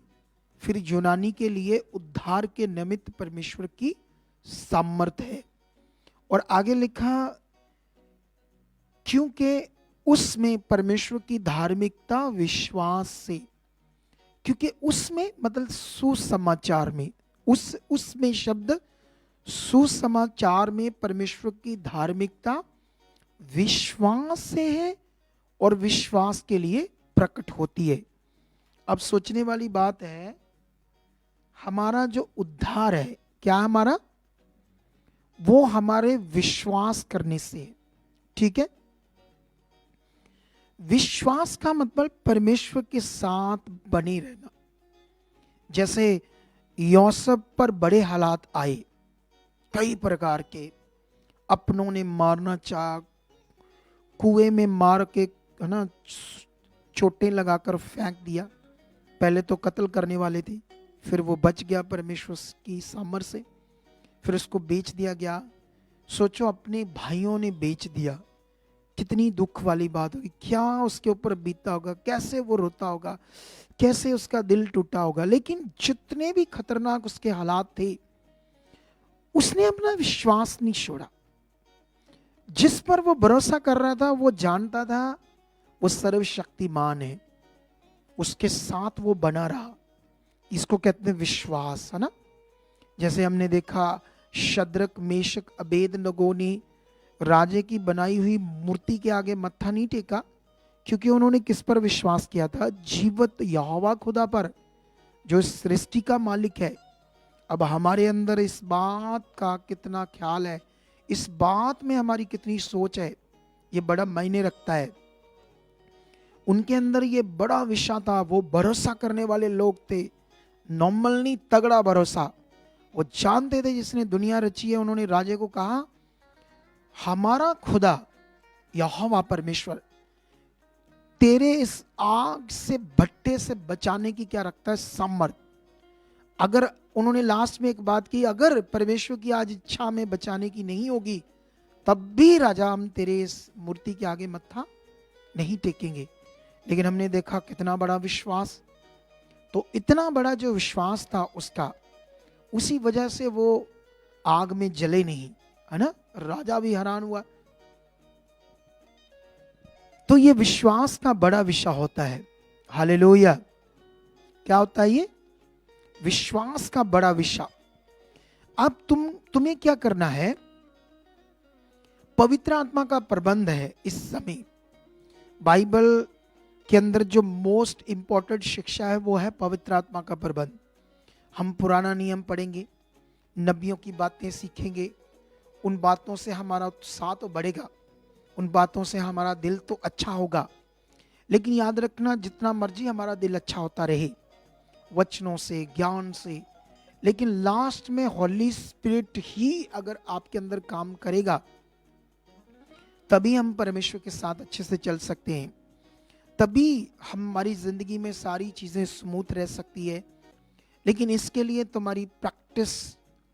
फिर यूनानी के लिए उद्धार के निमित्त परमेश्वर की सामर्थ्य है। और आगे लिखा, क्योंकि उसमें परमेश्वर की धार्मिकता विश्वास से, क्योंकि उसमें मतलब सुसमाचार में, उसमें शब्द सुसमाचार में परमेश्वर की धार्मिकता विश्वास से है और विश्वास के लिए प्रकट होती है। अब सोचने वाली बात है, हमारा जो उद्धार है, क्या हमारा, वो हमारे विश्वास करने से है। ठीक है, विश्वास का मतलब परमेश्वर के साथ बने रहना। जैसे यूसुफ पर बड़े हालात आए, कई प्रकार के, अपनों ने मारना चाहा, कुएं में मार के, है ना, चोटें लगाकर फेंक दिया, पहले तो कत्ल करने वाले थे, फिर वो बच गया परमेश्वर की सामर्थ से, फिर उसको बेच दिया गया। सोचो, अपने भाइयों ने बेच दिया, कितनी दुख वाली बात होगी, क्या उसके ऊपर बीतता होगा, कैसे वो रोता होगा, कैसे उसका दिल टूटा होगा। लेकिन जितने भी खतरनाक उसके हालात थे, उसने अपना विश्वास नहीं छोड़ा। जिस पर वो भरोसा कर रहा था, वो जानता था वो सर्वशक्तिमान है, उसके साथ वो बना रहा। इसको कहते हैं विश्वास, है ना। जैसे हमने देखा, शद्रक, मेशक, अबेदनगो ने राजे की बनाई हुई मूर्ति के आगे मत्था नहीं टेका, क्योंकि उन्होंने किस पर विश्वास किया था, जीवत यहोवा खुदा पर, जो सृष्टि का मालिक है। अब हमारे अंदर इस बात का कितना ख्याल है, इस बात में हमारी कितनी सोच है, ये बड़ा मायने रखता है। उनके अंदर ये बड़ा विश्वास था, वो भरोसा करने वाले लोग थे, नॉर्मल नहीं, तगड़ा भरोसा। वो जानते थे जिसने दुनिया रची है। उन्होंने राजे को कहा, हमारा खुदा यहोवा परमेश्वर तेरे इस आग से, भट्टे से बचाने की क्या रखता है, सामर्थ। अगर उन्होंने लास्ट में एक बात की, अगर परमेश्वर की आज इच्छा में बचाने की नहीं होगी, तब भी राजा हम तेरे इस मूर्ति के आगे मत्था नहीं टेकेंगे। लेकिन हमने देखा कितना बड़ा विश्वास। तो इतना बड़ा जो विश्वास था उसका, उसी वजह से वो आग में जले नहीं, है ना। राजा भी हैरान हुआ। तो ये विश्वास का बड़ा विषय होता है। हालेलुया। क्या होता है ये? विश्वास का बड़ा विषय। अब तुम्हें क्या करना है, पवित्र आत्मा का प्रबंध है इस समय। बाइबल के अंदर जो मोस्ट इंपॉर्टेंट शिक्षा है वो है पवित्र आत्मा का प्रबंध। हम पुराना नियम पढ़ेंगे, नबियों की बातें सीखेंगे, उन बातों से हमारा उत्साह तो बढ़ेगा, उन बातों से हमारा दिल तो अच्छा होगा। लेकिन याद रखना, जितना मर्जी हमारा दिल अच्छा होता रहे वचनों से, ज्ञान से, लेकिन लास्ट में हॉली स्पिरिट ही अगर आपके अंदर काम करेगा तभी हम परमेश्वर के साथ अच्छे से चल सकते हैं, तभी हमारी जिंदगी में सारी चीजें स्मूथ रह सकती है। लेकिन इसके लिए तुम्हारी प्रैक्टिस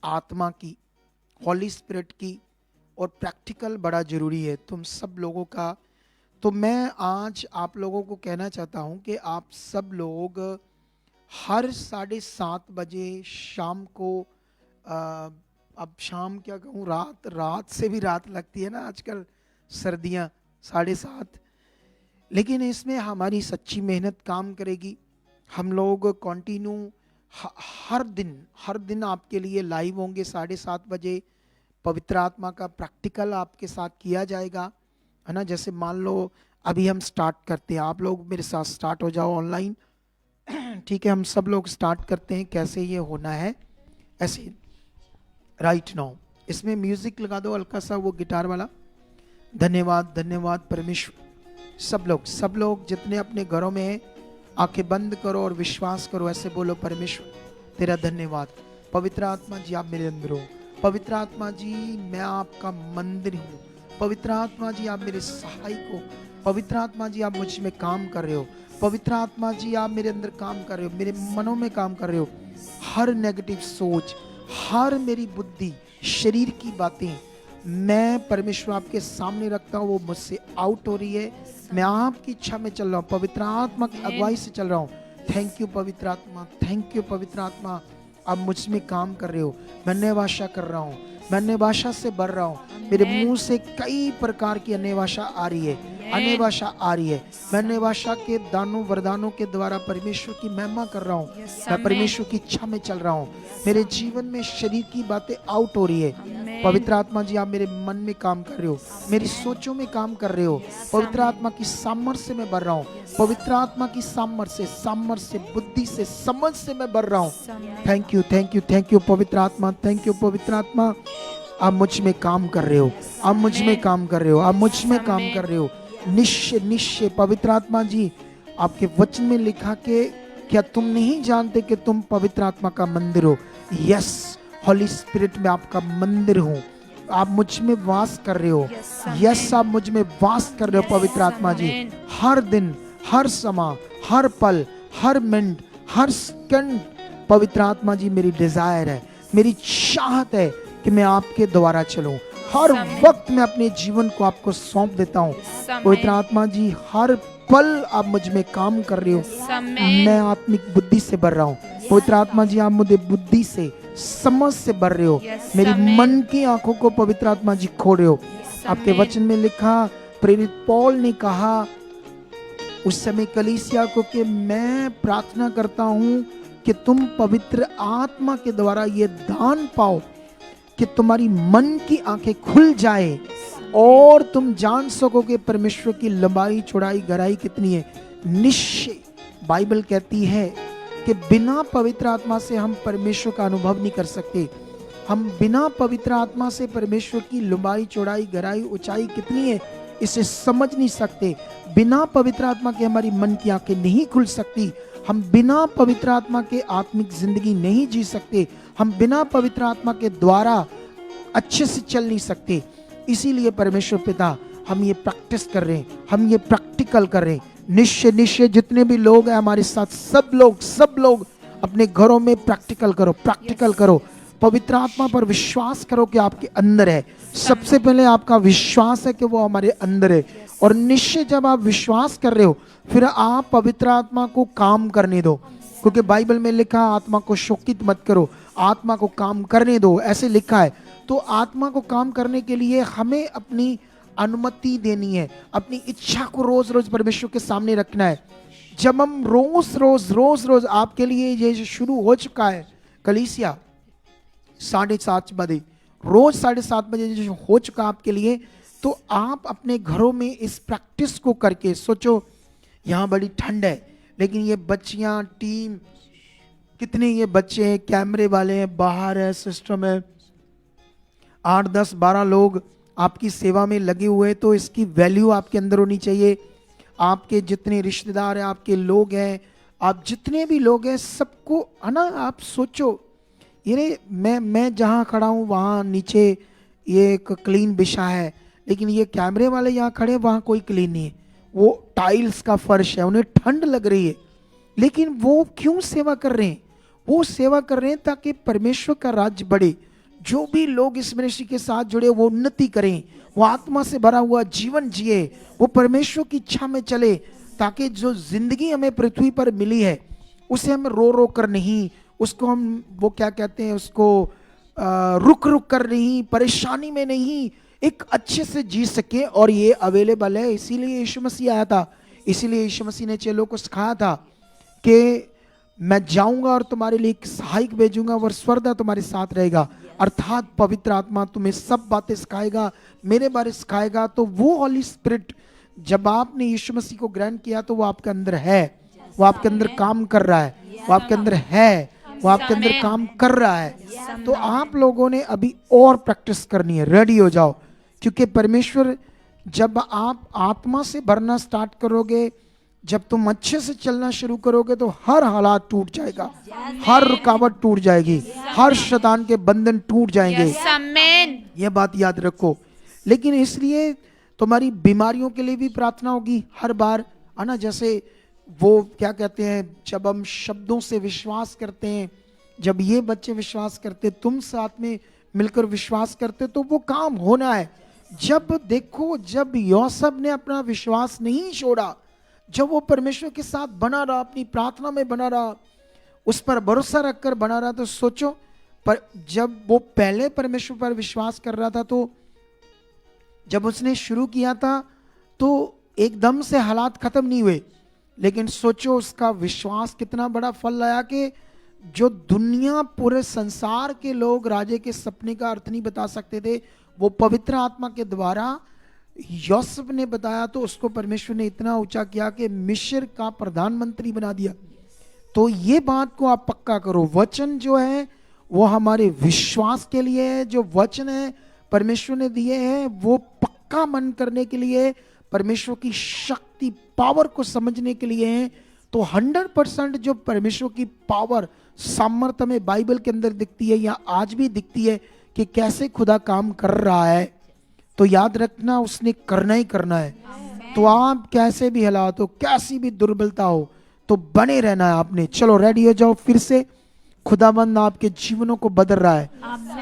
आत्मा की, हॉली स्पिरिट की और प्रैक्टिकल बड़ा जरूरी है तुम सब लोगों का। तो मैं आज आप लोगों को कहना चाहता हूं कि आप सब लोग हर 7:30 बजे शाम को, अब शाम क्या कहूँ, रात से भी रात लगती है ना आजकल, सर्दियाँ 7:30, लेकिन इसमें हमारी सच्ची मेहनत काम करेगी। हम लोग कंटिन्यू हर दिन आपके लिए लाइव होंगे 7:30 बजे। पवित्र आत्मा का प्रैक्टिकल आपके साथ किया जाएगा, है ना। जैसे मान लो अभी हम स्टार्ट करते हैं, आप लोग मेरे साथ स्टार्ट हो जाओ ऑनलाइन, ठीक है। हम सब लोग स्टार्ट करते हैं, कैसे ये होना है ऐसे राइट नाउ। इसमें म्यूजिक लगा दो हल्का सा, वो गिटार वाला। धन्यवाद धन्यवाद परमेश्वर। सब लोग जितने अपने घरों में हैं आंखें बंद करो और विश्वास करो, ऐसे बोलो, परमेश्वर तेरा धन्यवाद। पवित्र आत्मा जी आप मेरे अंदर हो। पवित्र आत्मा जी मैं आपका मंदिर हूँ। पवित्र आत्मा जी आप मेरे सहायक हो। पवित्र आत्मा जी आप मुझ में काम कर रहे हो। पवित्र आत्मा जी आप मेरे अंदर काम कर रहे हो, मेरे मनों में काम कर रहे हो। हर नेगेटिव सोच, हर मेरी बुद्धि, शरीर की बातें मैं परमेश्वर आपके सामने रखता हूँ, वो मुझसे आउट हो रही है। मैं आपकी इच्छा में चल रहा हूँ, पवित्र आत्मा की अगुवाई से चल रहा हूँ। थैंक यू पवित्र आत्मा, थैंक यू पवित्र आत्मा, आप मुझ में काम कर रहे हो। मैं अन्य भाषा कर रहा हूँ, मैं अन्य भाषा से बढ़ रहा हूँ। मेरे मुंह से कई प्रकार की अन्य भाषा आ रही है, अन्य भाषा आ रही है। मैं अन्य भाषा के दानों वरदानों के द्वारा परमेश्वर की महिमा कर रहा हूँ। मैं परमेश्वर की इच्छा में चल रहा हूँ। मेरे जीवन में शरीर की बातें आउट हो रही है। पवित्र आत्मा जी आप मेरे मन में काम कर रहे हो, मेरी सोचों में काम कर रहे हो। पवित्र आत्मा की सामर्थ्य से मैं बढ़ रहा हूँ। पवित्र आत्मा की सामर्थ्य से, बुद्धि से, समझ से मैं बढ़ रहा हूँ। Thank you thank you thank you पवित्र आत्मा, थैंक यू पवित्र आत्मा, आप मुझ में काम कर रहे हो, आप मुझ में काम कर रहे हो, आप मुझ में काम कर रहे हो। निश्चय निश्चय पवित्र आत्मा जी, आपके वचन में लिखा के क्या तुम नहीं जानते कि तुम पवित्र आत्मा का मंदिर हो। यस, हॉली स्पिरिट में आपका मंदिर हूँ, आप मुझ में वास कर रहे हो। यस, आप मुझ में वास कर रहे हो पवित्र आत्मा जी। हर दिन, हर समय, हर पल, हर मिनट, हर सेकंड पवित्र आत्मा जी मेरी डिजायर है, मेरी चाहत है कि मैं आपके द्वारा चलूं। हर वक्त मैं अपने जीवन को आपको सौंप देता हूँ पवित्र आत्मा जी। हर पल आप मुझ में काम कर रहे हो। मैं आत्मिक बुद्धि से बढ़ रहा हूँ पवित्र आत्मा जी, आप मुझे बुद्धि से, समझ से बढ़ रहे हो। मेरी मन की आंखों को पवित्र आत्मा जी खोल रहे हो। आपके वचन में लिखा, प्रेरित पौल ने कहा उस समय कलीसिया को कि मैं प्रार्थना करता हूँ कि तुम पवित्र आत्मा के द्वारा ये दान पाओ कि तुम्हारी मन की आंखें खुल जाए और तुम जान सको कि परमेश्वर की लंबाई, चौड़ाई, गहराई कितनी है। निश्चय बाइबल कहती है कि बिना पवित्र आत्मा से हम परमेश्वर का अनुभव नहीं कर सकते। हम बिना पवित्र आत्मा से परमेश्वर की लंबाई, चौड़ाई, गहराई, ऊंचाई कितनी है इसे समझ नहीं सकते। बिना पवित्र आत्मा के हमारी मन की आंखें नहीं खुल सकती। हम बिना पवित्र आत्मा के आत्मिक जिंदगी नहीं जी सकते। हम बिना पवित्र आत्मा के द्वारा अच्छे से चल नहीं सकते। इसीलिए परमेश्वर पिता हम ये प्रैक्टिस कर रहे हैं, हम ये प्रैक्टिकल कर रहे हैं। निश्चय निश्चय जितने भी लोग हैं हमारे साथ, सब लोग अपने घरों में प्रैक्टिकल करो, प्रैक्टिकल करो। पवित्र आत्मा पर विश्वास करो कि आपके अंदर है। सबसे पहले आपका विश्वास है कि वो हमारे अंदर है, और निश्चय जब आप विश्वास कर रहे हो फिर आप पवित्र आत्मा को काम करने दो, क्योंकि बाइबल में लिखा आत्मा को शोकित मत करो, आत्मा को काम करने दो, ऐसे लिखा है। तो आत्मा को काम करने के लिए हमें अपनी अनुमति देनी है, अपनी इच्छा को रोज रोज परमेश्वर के सामने रखना है। जब हम रोज रोज आपके लिए ये शुरू हो चुका है कलीसिया, 7:30 बजे, रोज 7:30 बजे जो हो चुका आपके लिए, तो आप अपने घरों में इस प्रैक्टिस को करके सोचो, यहाँ बड़ी ठंड है लेकिन ये बच्चियाँ टीम, कितने ये बच्चे हैं, कैमरे वाले हैं, बाहर है, सिस्टम है, 8, 10, 12 लोग आपकी सेवा में लगे हुए, तो इसकी वैल्यू आपके अंदर होनी चाहिए। आपके जितने रिश्तेदार हैं, आपके लोग हैं, आप जितने भी लोग हैं, सबको है ना, आप सोचो ये मैं जहाँ खड़ा हूँ वहाँ नीचे ये एक क्लीन बिछा है, लेकिन ये कैमरे वाले यहाँ खड़े, वहाँ कोई क्लीन नहीं है, वो टाइल्स का फर्श है, उन्हें ठंड लग रही है, लेकिन वो क्यों सेवा कर रहे हैं? वो सेवा कर रहे हैं ताकि परमेश्वर का राज्य बढ़े। जो भी लोग इस मिनिस्ट्री के साथ जुड़े वो उन्नति करें, वो आत्मा से भरा हुआ जीवन जिए, वो परमेश्वर की इच्छा में चले, ताकि जो जिंदगी हमें पृथ्वी पर मिली है उसे हम रो रो कर नहीं, उसको हम वो क्या कहते हैं उसको रुक रुक कर नहीं, परेशानी में नहीं, एक अच्छे से जी सके। और ये अवेलेबल है, इसीलिए यीशु मसीह आया था, इसीलिए यीशु मसीह ने चेलों को सिखाया था कि मैं जाऊंगा और तुम्हारे लिए एक सहायक भेजूंगा, और स्वर्दा तुम्हारे साथ रहेगा, अर्थात पवित्र आत्मा तुम्हें सब बातें सिखाएगा, मेरे बारे सिखाएगा। तो वो हॉली स्पिरिट जब आपने यीशु मसीह को ग्रहण किया तो वो आपके अंदर है, वो आपके अंदर काम कर रहा है, वो आपके अंदर है, वो आपके अंदर काम कर रहा है। तो आप लोगों ने अभी और प्रैक्टिस करनी है, रेडी हो जाओ, क्योंकि परमेश्वर जब आप आत्मा से भरना स्टार्ट करोगे, जब तुम अच्छे से चलना शुरू करोगे तो हर हालात टूट जाएगा, हर रुकावट टूट जाएगी, हर शैतान के बंधन टूट जाएंगे। ये बात याद रखो। लेकिन इसलिए तुम्हारी बीमारियों के लिए भी प्रार्थना होगी हर बार, है ना। जैसे वो क्या कहते हैं, जब हम शब्दों से विश्वास करते हैं, जब ये बच्चे विश्वास करते, तुम साथ में मिलकर विश्वास करते, तो वो काम होना है। जब देखो, जब यूसुफ ने अपना विश्वास नहीं छोड़ा, जब वो परमेश्वर के साथ बना रहा, अपनी प्रार्थना में बना रहा, उस पर भरोसा रखकर बना रहा, तो सोचो, पर जब वो पहले परमेश्वर पर विश्वास कर रहा था, तो जब उसने शुरू किया था तो एकदम से हालात खत्म नहीं हुए, लेकिन सोचो उसका विश्वास कितना बड़ा फल लाया कि जो दुनिया, पूरे संसार के लोग राजे के सपने का अर्थ नहीं बता सकते थे, वो पवित्र आत्मा के द्वारा यूसुफ ने बताया, तो उसको परमेश्वर ने इतना ऊंचा किया कि मिस्र का प्रधानमंत्री बना दिया। तो ये बात को आप पक्का करो, वचन जो है वो हमारे विश्वास के लिए है, जो वचन है परमेश्वर ने दिए हैं वो पक्का मन करने के लिए, परमेश्वर की शक्ति पावर को समझने के लिए है। तो 100% जो परमेश्वर की पावर सामर्थ्य में बाइबल के अंदर दिखती है, या आज भी दिखती है कि कैसे खुदा काम कर रहा है, तो याद रखना उसने करना ही करना है। तो आप कैसे भी हालात हो, कैसी भी दुर्बलता हो, तो बने रहना है आपने। चलो रेडी हो जाओ फिर से। खुदाबंद आपके जीवनों को बदल रहा है,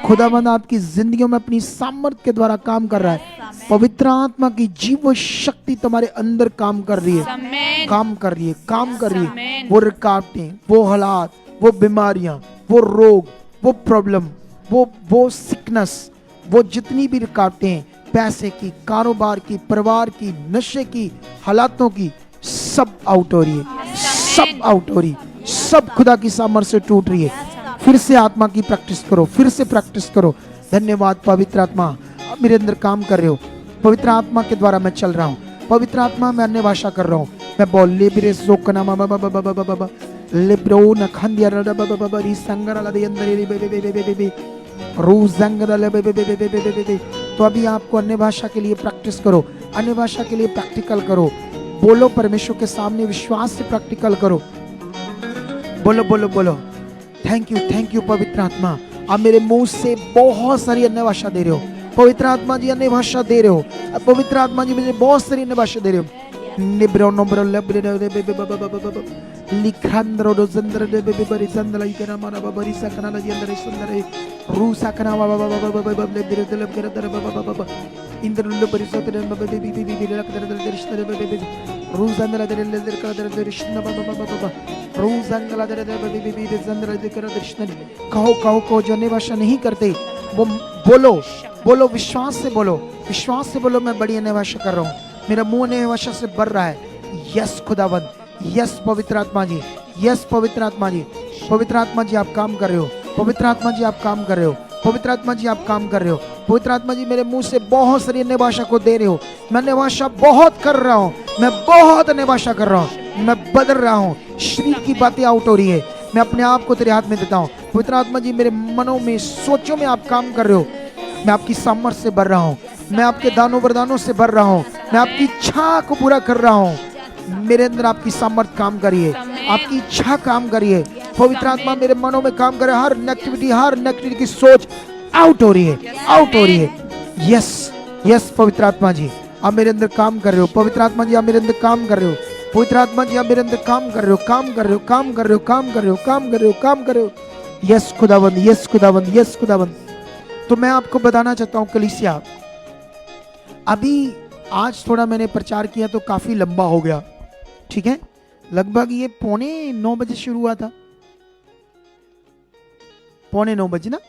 खुदाबंद आपकी जिंदगियों में अपनी सामर्थ्य के द्वारा काम कर रहा है। पवित्र आत्मा की जीव शक्ति तुम्हारे अंदर काम कर रही है, काम कर रही है, काम कर रही है। वो रुकावटें, वो हालात, वो बीमारियां, वो रोग, वो प्रॉब्लम, वो सिकनेस, वो जितनी भी रुकावटें, पैसे की, कारोबार की, परिवार की, नशे की, हालातों की, सब आउट हो रही है, सब आउट हो रही है, सब खुदा की सामर्थ्य से टूट रही है। फिर से आत्मा की प्रैक्टिस करो, फिर से प्रैक्टिस करो। धन्यवाद पवित्र आत्मा, आप मेरे अंदर काम कर रहे हो। पवित्र आत्मा के द्वारा मैं चल रहा हूँ। पवित्र आत्मा, मैं अन्य भाषा कर रहा हूँ। मैं बोल लेब्रे सोकना बाबा बाबा बाबा बाबा लेब्रो न खंदिया बाबा बाबा री संगरा ला दे अंदर रे बे बे बे बे बे रू संगरा ले बे बे बे बे बे बे बे। तो अभी आपको अन्य भाषा के लिए प्रैक्टिस करो, अन्य भाषा के लिए प्रैक्टिकल करो। बोलो परमेश्वर के सामने विश्वास से प्रैक्टिकल करो। बोलो बोलो बोलो, थैंक यू पवित्र आत्मा। आप मेरे मुंह से बहुत सारी अन्य भाषा दे रहे हो। पवित्र आत्मा जी अन्य भाषा दे रहे हो। पवित्र आत्मा जी मुझे बहुत सारी अन्य भाषा दे रहे हो। निब्रो नोब्रो लेब्रे लिखंद्रो दोजंद्र दे बे बरी संदला इकना माना बरी सकना लजी अंदर सुंदर रू सकना बाबा बाबा बाबा लेब्रे दे लेब्रे दे बाबा बाबा इंद्र लेब्रे सोते बाबा बे बे बे बे लक दे दे रिश्ते बे बे रू संदला दे ले कर दे रिश्ते बाबा बाबा रू संदला दे बे बे बे संदला दे कर रिश्ते। कहो जो अन्य भाषा नहीं करते वो बोलो, बोलो विश्वास से बोलो, विश्वास से बोलो मैं बड़ी अन्य भाषा कर रहा हूँ, मेरा मुंह अन्य भाषा से भर रहा है। यस खुदावंद, यस पवित्र आत्मा जी, यस पवित्र आत्मा जी, पवित्र आत्मा जी आप काम कर रहे हो, पवित्र आत्मा जी आप काम कर रहे हो। पवित्र आत्मा जी आप काम कर रहे हो। पवित्र आत्मा जी मेरे मुंह से बहुत सारी अन्य भाषा को दे रहे हो। मैं अन्य भाषा बहुत कर रहा हूँ, मैं बहुत अन्य भाषा कर रहा हूँ, मैं बदल रहा हूँ, शरीर की बातें आउट हो रही है, मैं अपने आप को तेरे हाथ में देता हूँ। पवित्र आत्मा जी मेरे मनों में, सोचों में आप काम कर रहे हो। मैं आपकी सामर्थ्य से भर रहा हूँ, मैं आपके दानों वरदानों से भर रहा हूँ, मैं आपकी इच्छा को पूरा कर रहा हूँ। मेरे अंदर आपकी सामर्थ्य काम करिए, आपकी इच्छा काम करिए। पवित्र आत्मा मेरे मनों में काम करे। हर नेगेटिविटी की सोच आउट हो रही है, आउट हो रही है। यस यस पवित्र आत्मा जी आप मेरे अंदर काम कर रहे हो। पवित्र आत्मा जी आप मेरे अंदर काम कर रहे हो। पवित्र आत्मा जी आप मेरे अंदर काम कर रहे हो, काम कर रहे हो, काम कर रहे हो, काम कर रहे हो, काम कर रहे हो, काम कर रहे हो। यस खुदावंद, यस खुदावंद, यस खुदावंद। तो मैं आपको बताना चाहता हूँ कलीसिया, अभी आज थोड़ा मैंने प्रचार किया तो काफी लंबा हो गया, ठीक है। लगभग ये 8:45 बजे शुरू हुआ था, 8:45 बजे ना।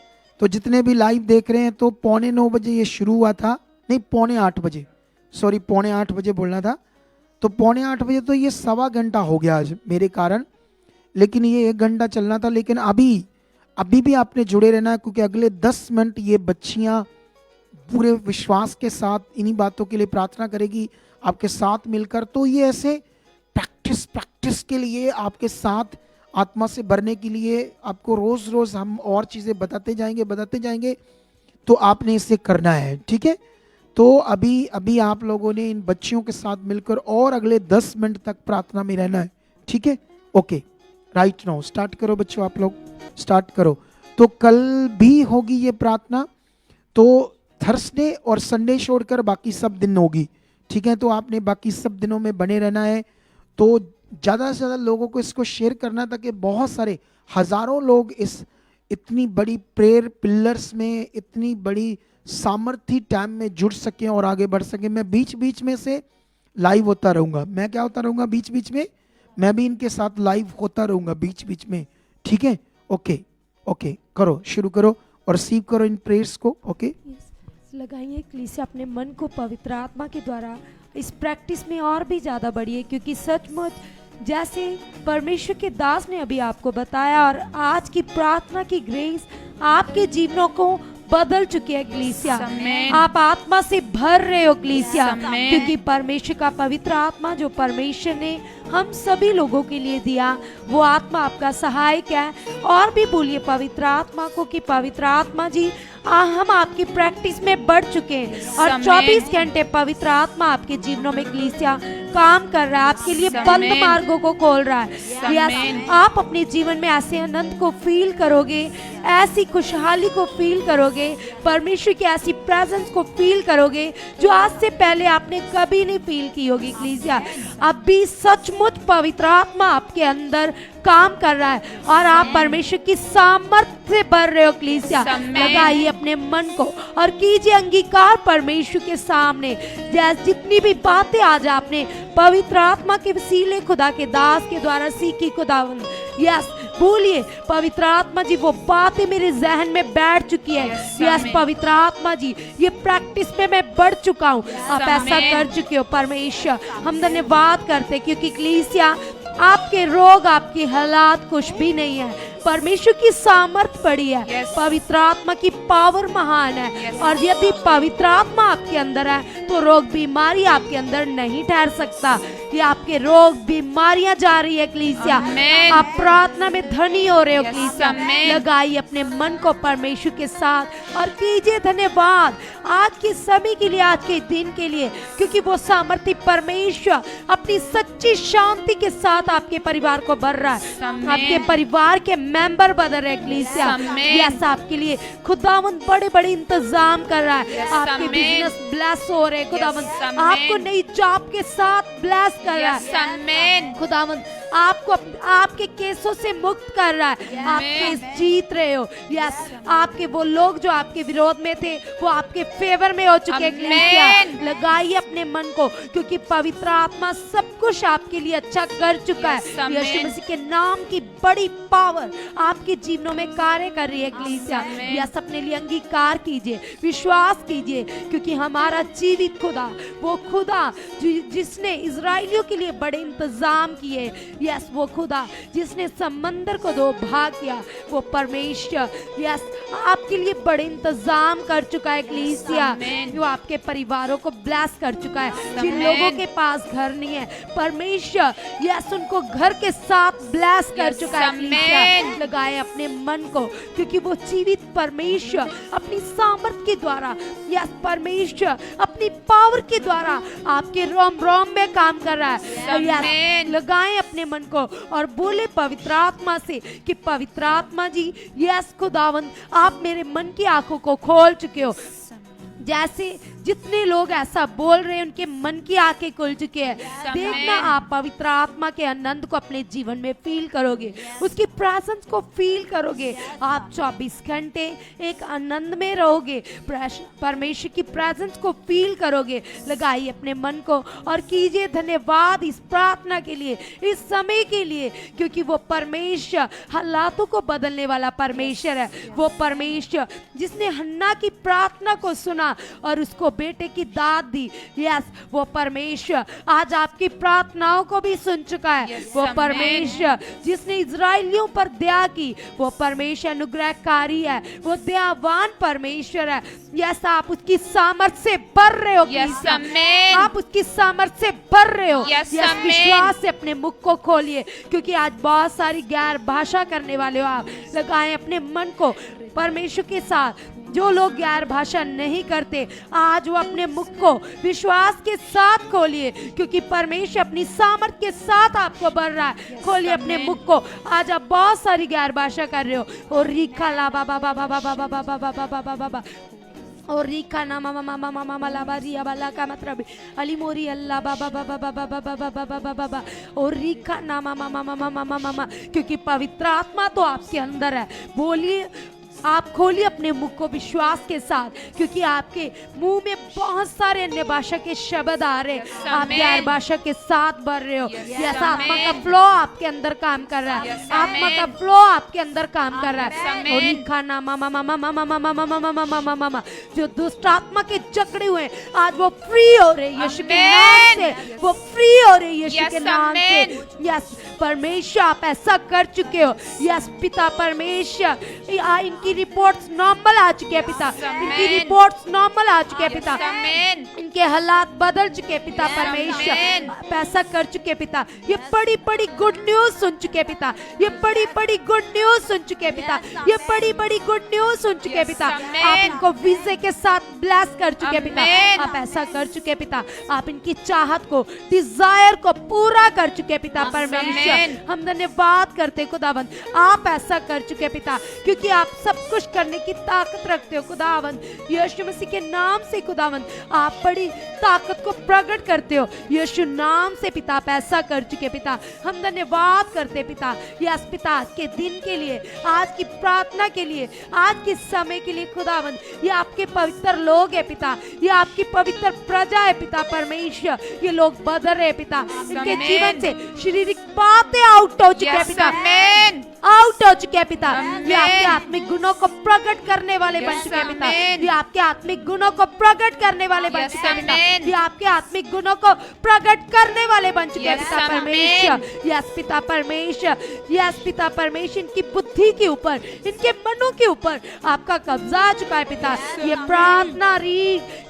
तो जितने भी लाइव देख रहे हैं तो 9:45 बजे ये शुरू हुआ था, नहीं 7:45 बजे, सॉरी 7:45 बजे बोलना था। तो 7:45 बजे, तो ये 1.25 घंटा हो गया आज मेरे कारण, लेकिन ये 1 घंटा चलना था। लेकिन अभी भी आपने जुड़े रहना है, क्योंकि अगले 10 मिनट ये बच्चियां पूरे विश्वास के साथ इन्हीं बातों के लिए प्रार्थना करेगी आपके साथ मिलकर। तो ये ऐसे प्रैक्टिस के लिए, आपके साथ आत्मा से भरने के लिए आपको रोज रोज हम और चीजें बताते जाएंगे। तो आपने इसे करना है, ठीक है। तो अभी आप लोगों ने इन बच्चियों के साथ मिलकर और अगले 10 मिनट तक प्रार्थना में रहना है, ठीक है। ओके, राइट नाउ स्टार्ट करो बच्चों, आप लोग स्टार्ट करो। तो कल भी होगी ये प्रार्थना, तो थर्सडे और संडे छोड़कर बाकी सब दिन होगी, ठीक है। तो आपने बाकी सब दिनों में बने रहना है। तो ज़्यादा से ज़्यादा लोगों को इसको शेयर करना, ताकि बहुत सारे हजारों लोग इस इतनी बड़ी प्रेयर पिलर्स में, इतनी बड़ी सामर्थ्य टाइम में जुड़ सकें और आगे बढ़ सकें। मैं बीच बीच में से लाइव होता रहूँगा, मैं क्या होता रहूँगा बीच बीच में, मैं भी इनके साथ लाइव होता रहूँगा बीच बीच में, ठीक है। ओके करो, शुरू करो और रिसीव करो इन प्रेयर्स को। ओके लगाइए कलीसिया, अपने मन को पवित्र आत्मा के द्वारा इस प्रैक्टिस में और भी ज़्यादा बढ़िए, क्योंकि सचमुच जैसे परमेश्वर के दास ने अभी आपको बताया और आज की प्रार्थना की ग्रेस आपके जीवनों को बदल चुकी है कलीसिया। आप आत्मा से भर रहे हो कलीसिया, क्योंकि परमेश्वर का पवित्र आत्मा जो परमेश्वर ने हम सभी लोगों के लिए दिया, वो आत्मा आपका सहायक है। और भी बोलिए पवित्र आत्मा को कि पवित्र आत्मा जी हम आपकी प्रैक्टिस में बढ़ चुके हैं और 24 घंटे पवित्र आत्मा आपके जीवनों में कलीसिया काम कर रहा है, आपके लिए बंद मार्गों को खोल रहा है। यस, आप अपने जीवन में ऐसे आनंद को फील करोगे, ऐसी खुशहाली को फील करोगे, परमेश्वर की ऐसी प्रेजेंस को फील करोगे जो आज से पहले आपने कभी नहीं फील की होगी कलीसिया। अभी सचमुच पवित्र आत्मा आपके अंदर काम कर रहा है और आप परमेश्वर की सामर्थ्य से भर रहे हो कलीसिया। लगाइए अपने मन को और कीजिए अंगीकार परमेश्वर के सामने। जैसे जितनी भी बातें आज आपने पवित्र आत्मा के वसीले खुदा के दास के द्वारा सीखी खुदावंद, यस बोलिए पवित्र आत्मा जी वो बातें मेरे जहन में बैठ चुकी है। यस पवित्र आत्मा जी ये प्रैक्टिस में मैं बढ़ चुका हूँ, आप ऐसा कर चुके हो परमेश्वर। हम धन्यवाद करते क्योंकि कलीसिया आपके रोग, आपके हालात कुछ भी नहीं है, परमेश्वर की सामर्थ बड़ी है, पवित्र आत्मा की पावर महान है। और यदि पवित्र आत्मा आपके अंदर है तो रोग बीमारी आपके अंदर नहीं ठहर सकता। ये आपके रोग बीमारियां जा रही है कलीसिया, आप प्रार्थना में धनी हो रहे हो कलीसिया। लगाइए अपने मन को परमेश्वर के साथ और कीजिए धन्यवाद आज के समय के लिए, आज के दिन के लिए, क्योंकि वो सामर्थ्य परमेश्वर अपनी सच्ची शांति के साथ आपके परिवार को भर रहा है, आपके परिवार के मेंबर बदल रहे कलीसिया। यस आपके लिए खुदावंद बड़े बड़े इंतजाम कर रहा है, आपके बिजनेस ब्लेस हो रहे, खुदावंद आपको नई जॉब के साथ ब्लेस कर रहा है, खुदावंद आपको आपके केसों से मुक्त कर रहा है, आप केस जीत रहे हो। यस आपके वो लोग जो आपके विरोध में थे वो आपके फेवर में हो चुके हैं। लगाइए अपने मन को, क्योंकि पवित्र आत्मा सब कुछ आपके लिए अच्छा कर चुका है। यीशु मसीह के नाम की बड़ी पावर आपके जीवनों में कार्य कर रही है कलीसिया। यस अपने लिए अंगीकार कीजिए, विश्वास कीजिए, क्योंकि हमारा जीवित खुदा, वो खुदा जिसने इजराइलियों के लिए बड़े इंतजाम किए, यस वो खुदा जिसने समंदर को दो भाग किया, वो परमेश्वर यस आपके लिए बड़े इंतजाम कर चुका है कलीसिया, जो आपके परिवारों को ब्लेस कर चुका है। जिन लोगों के पास घर नहीं है, परमेश्वर यस उनको घर के साथ ब्लेस कर चुका है कलीसिया। लगाए अपने मन को, क्योंकि वो जीवित परमेश्वर अपनी सामर्थ के द्वारा यस परमेश्वर अपनी पावर के द्वारा आपके रोम रोम में काम कर रहा है। यस लगाएं अपने मन को और बोले पवित्र आत्मा से कि पवित्र आत्मा जी यस खुदावंद आप मेरे मन की आंखों को खोल चुके हो। जैसे जितने लोग ऐसा बोल रहे हैं उनके मन की आंखें खुल चुके हैं, देखना आप पवित्र आत्मा के आनंद को अपने जीवन में फील करोगे, उसकी प्रेजेंस को फील करोगे। आप 24 घंटे एक आनंद में रहोगे, परमेश्वर की प्रेजेंस को फील करोगे। लगाइए अपने मन को और कीजिए धन्यवाद इस प्रार्थना के लिए, इस समय के लिए, क्योंकि वो परमेश्वर हालातों को बदलने वाला परमेश्वर है। वो परमेश्वर जिसने हन्ना की प्रार्थना को सुना और उसको बेटे की दाद दी, यस वो परमेश्वर आज आपकी प्रार्थनाओं को भी सुन चुका है। वो परमेश्वर जिसने इजराइलियों पर दया की, वो परमेश्वर अनुग्रहकारी है, वो दयावान परमेश्वर है। यस आप उसकी सामर्थ्य से भर रहे हो, आप उसकी सामर्थ्य से भर रहे हो। यस विश्वास से अपने मुख को खोलिए, क्योंकि आज बहुत सारी गैर भाषा करने वाले हो आप। लगाएं अपने मन को परमेश्वर के साथ। जो लोग गैर भाषा नहीं करते, आज वो अपने मुख को विश्वास के साथ खोलिए, क्योंकि परमेश्वर अपनी सामर्थ के साथ आपको भर रहा है। खोलिए अपने मुख को। आज आप बहुत सारी गैर भाषा कर रहे हो। और रीखा ला बाबा बाबा बाबा बाबा बाबा बाबा बाबा और रीखा ना मामा मामा मामा माला बारिया वाला का मतलब अली मोरी अल्लाह बाबा बाबा बाबा बाबा बाबा बाबा बाबा और रीखा ना मामा मामा मामा मामा मामा, क्योंकि पवित्र आत्मा तो आपके अंदर है। बोलिए, आप खोलिए अपने मुख को विश्वास के साथ, क्योंकि आपके मुंह में बहुत सारे अन्य भाषा के शब्द आ रहे हैं। आप गैर भाषा के साथ भर रहे हो। यस आत्मा का फ्लो आपके अंदर काम कर रहा है। आत्मा का फ्लो आपके अंदर काम कर रहा है। और खाना मामा मामा मामा मामा मामा मामा मामा मामा जो दुष्ट आत्मा के जकड़े हुए आज वो फ्री हो रहे यीशु के नाम से, वो फ्री हो रहे यीशु के नाम से। यस परमेश्वर आप ऐसा कर चुके हो। यस पिता परमेश्वर इनकी रिपोर्ट्स नॉर्मल आ चुके हैं पिता, इनकी रिपोर्ट्स नॉर्मल आ चुके हैं पिता, इनके हालात बदल चुके हैं पिता परमेश्वर। आप ऐसा कर चुके पिता, ये बड़ी बड़ी गुड न्यूज सुन चुके पिता, ये बड़ी बड़ी गुड न्यूज सुन चुके पिता, ये बड़ी बड़ी गुड न्यूज सुन चुके पिता। आप इनको वीजे के साथ ब्लेस कर चुके पिता, आप ऐसा कर चुके पिता। आप इनकी चाहत को, डिजायर को पूरा कर चुके पिता परमेश्वर। हम धन्यवाद करते खुदावंद, आप ऐसा कर चुके पिता, क्योंकि आप सब कुछ करने की ताकत रखते हो खुदावंद। यीशु मसीह के नाम से खुदावंद आप बड़ी ताकत को प्रकट करते हो यीशु नाम से पिता। आप ऐसा कर चुके पिता, हम धन्यवाद करते पिता। यस पिता आज के दिन के लिए, आज की प्रार्थना के लिए, आज के समय के लिए खुदावंद, ये आपके पवित्र लोग है पिता, ये आपकी पवित्र प्रजा है पिता परमेश्वर। ये लोग बदल रहे पिता, इनके जीवन से शारीरिक बातें आउट हो चुके हैं पिता, आउट हो चुके हैं पिता। ये आपके आत्मिक गुणों को प्रकट करने वाले बन चुके हैं पिता, ये आपके आत्मिक गुणों को प्रकट करने वाले बन चुके हैं पिता, ये आपके आत्मिक गुणों को प्रकट करने वाले बन चुके हैं पिता परमेश्वर। यस पिता परमेश्वर, यस पिता परमेश्वर, इनकी बुद्धि के ऊपर, इनके मनों के ऊपर आपका कब्जा आ चुका है पिता। ये प्रार्थना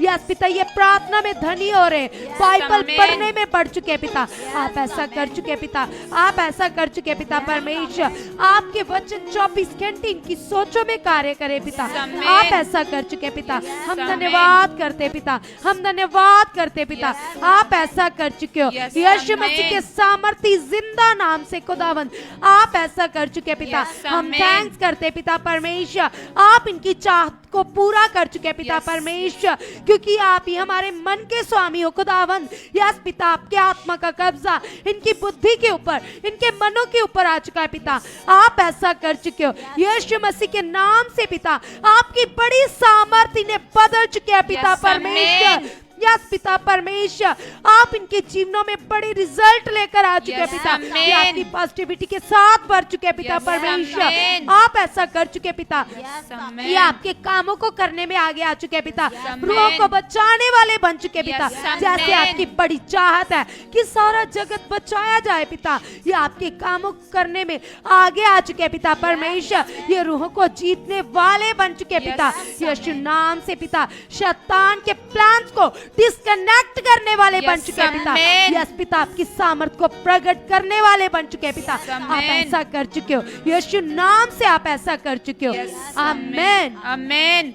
यस पिता, ये प्रार्थना में धनी हो रहे, बाइबल पढ़ने में पढ़ चुके पिता। आप ऐसा कर चुके पिता, आप ऐसा कर चुके पिता परमेश्वर। आपके वचन 24 घंटे इनकी सोचों में कार्य करे पिता, आप ऐसा कर चुके पिता। हम धन्यवाद करते पिता, हम धन्यवाद करते पिता, आप ऐसा कर चुके हो यीशु मसीह के सामर्थी जिंदा नाम से खुदावंद, आप ऐसा कर चुके पिता। हम थैंक्स करते पिता परमेश्वर, आप इनकी चाहत को पूरा कर चुके पिता परमेश्वर, क्योंकि आप ही हमारे मन के स्वामी हो खुदावंद। यस पिता, आपके आत्मा का कब्जा इनकी बुद्धि के ऊपर, इनके मनों के ऊपर आ चुका है पिता। आप ऐसा कर चुके हो यीशु मसीह के नाम से पिता। आपकी बड़ी सामर्थ्य इन्हें बदल चुके हैं पिता परमेश्वर। यस पिता परमेश्वर, आप इनके जीवनों में बड़े रिजल्ट लेकर आ चुके हैं Yes, पिता। amen. ये आपकी पॉजिटिविटी के साथ भर चुके हैं पिता Yes, परमेश्वर, amen. आप ऐसा कर चुके हैं पिता। Amen. ये आपके कामों को करने में आगे आ चुके हैं पिता, amen. रूहों को बचाने वाले बन चुके हैं पिता। Yes, जैसे amen. आपकी बड़ी चाहत है कि सारा जगत बचाया जाए पिता, ये आपके कामों को करने में आगे आ चुके हैं पिता परमेश्वर। ये रूहों को जीतने वाले बन चुके हैं Yes, पिता, amen. यीशु नाम से पिता। शैतान के प्लान्स को डिस्कनेक्ट करने वाले Yes, बन चुके हैं पिता। amen. यस पिता, आपकी सामर्थ को प्रकट करने वाले बन चुके हैं पिता। Yes, आप amen. ऐसा कर चुके हो, यीशु नाम से आप ऐसा कर चुके हो। Yes, आमेन। Amen.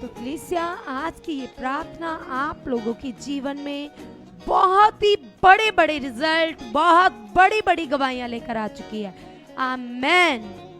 तो कलीसिया, आज की ये प्रार्थना आप लोगों के जीवन में बहुत ही बड़े बड़े रिजल्ट, बहुत बड़ी बड़ी गवाहियां लेकर आ चुकी है। आमेन।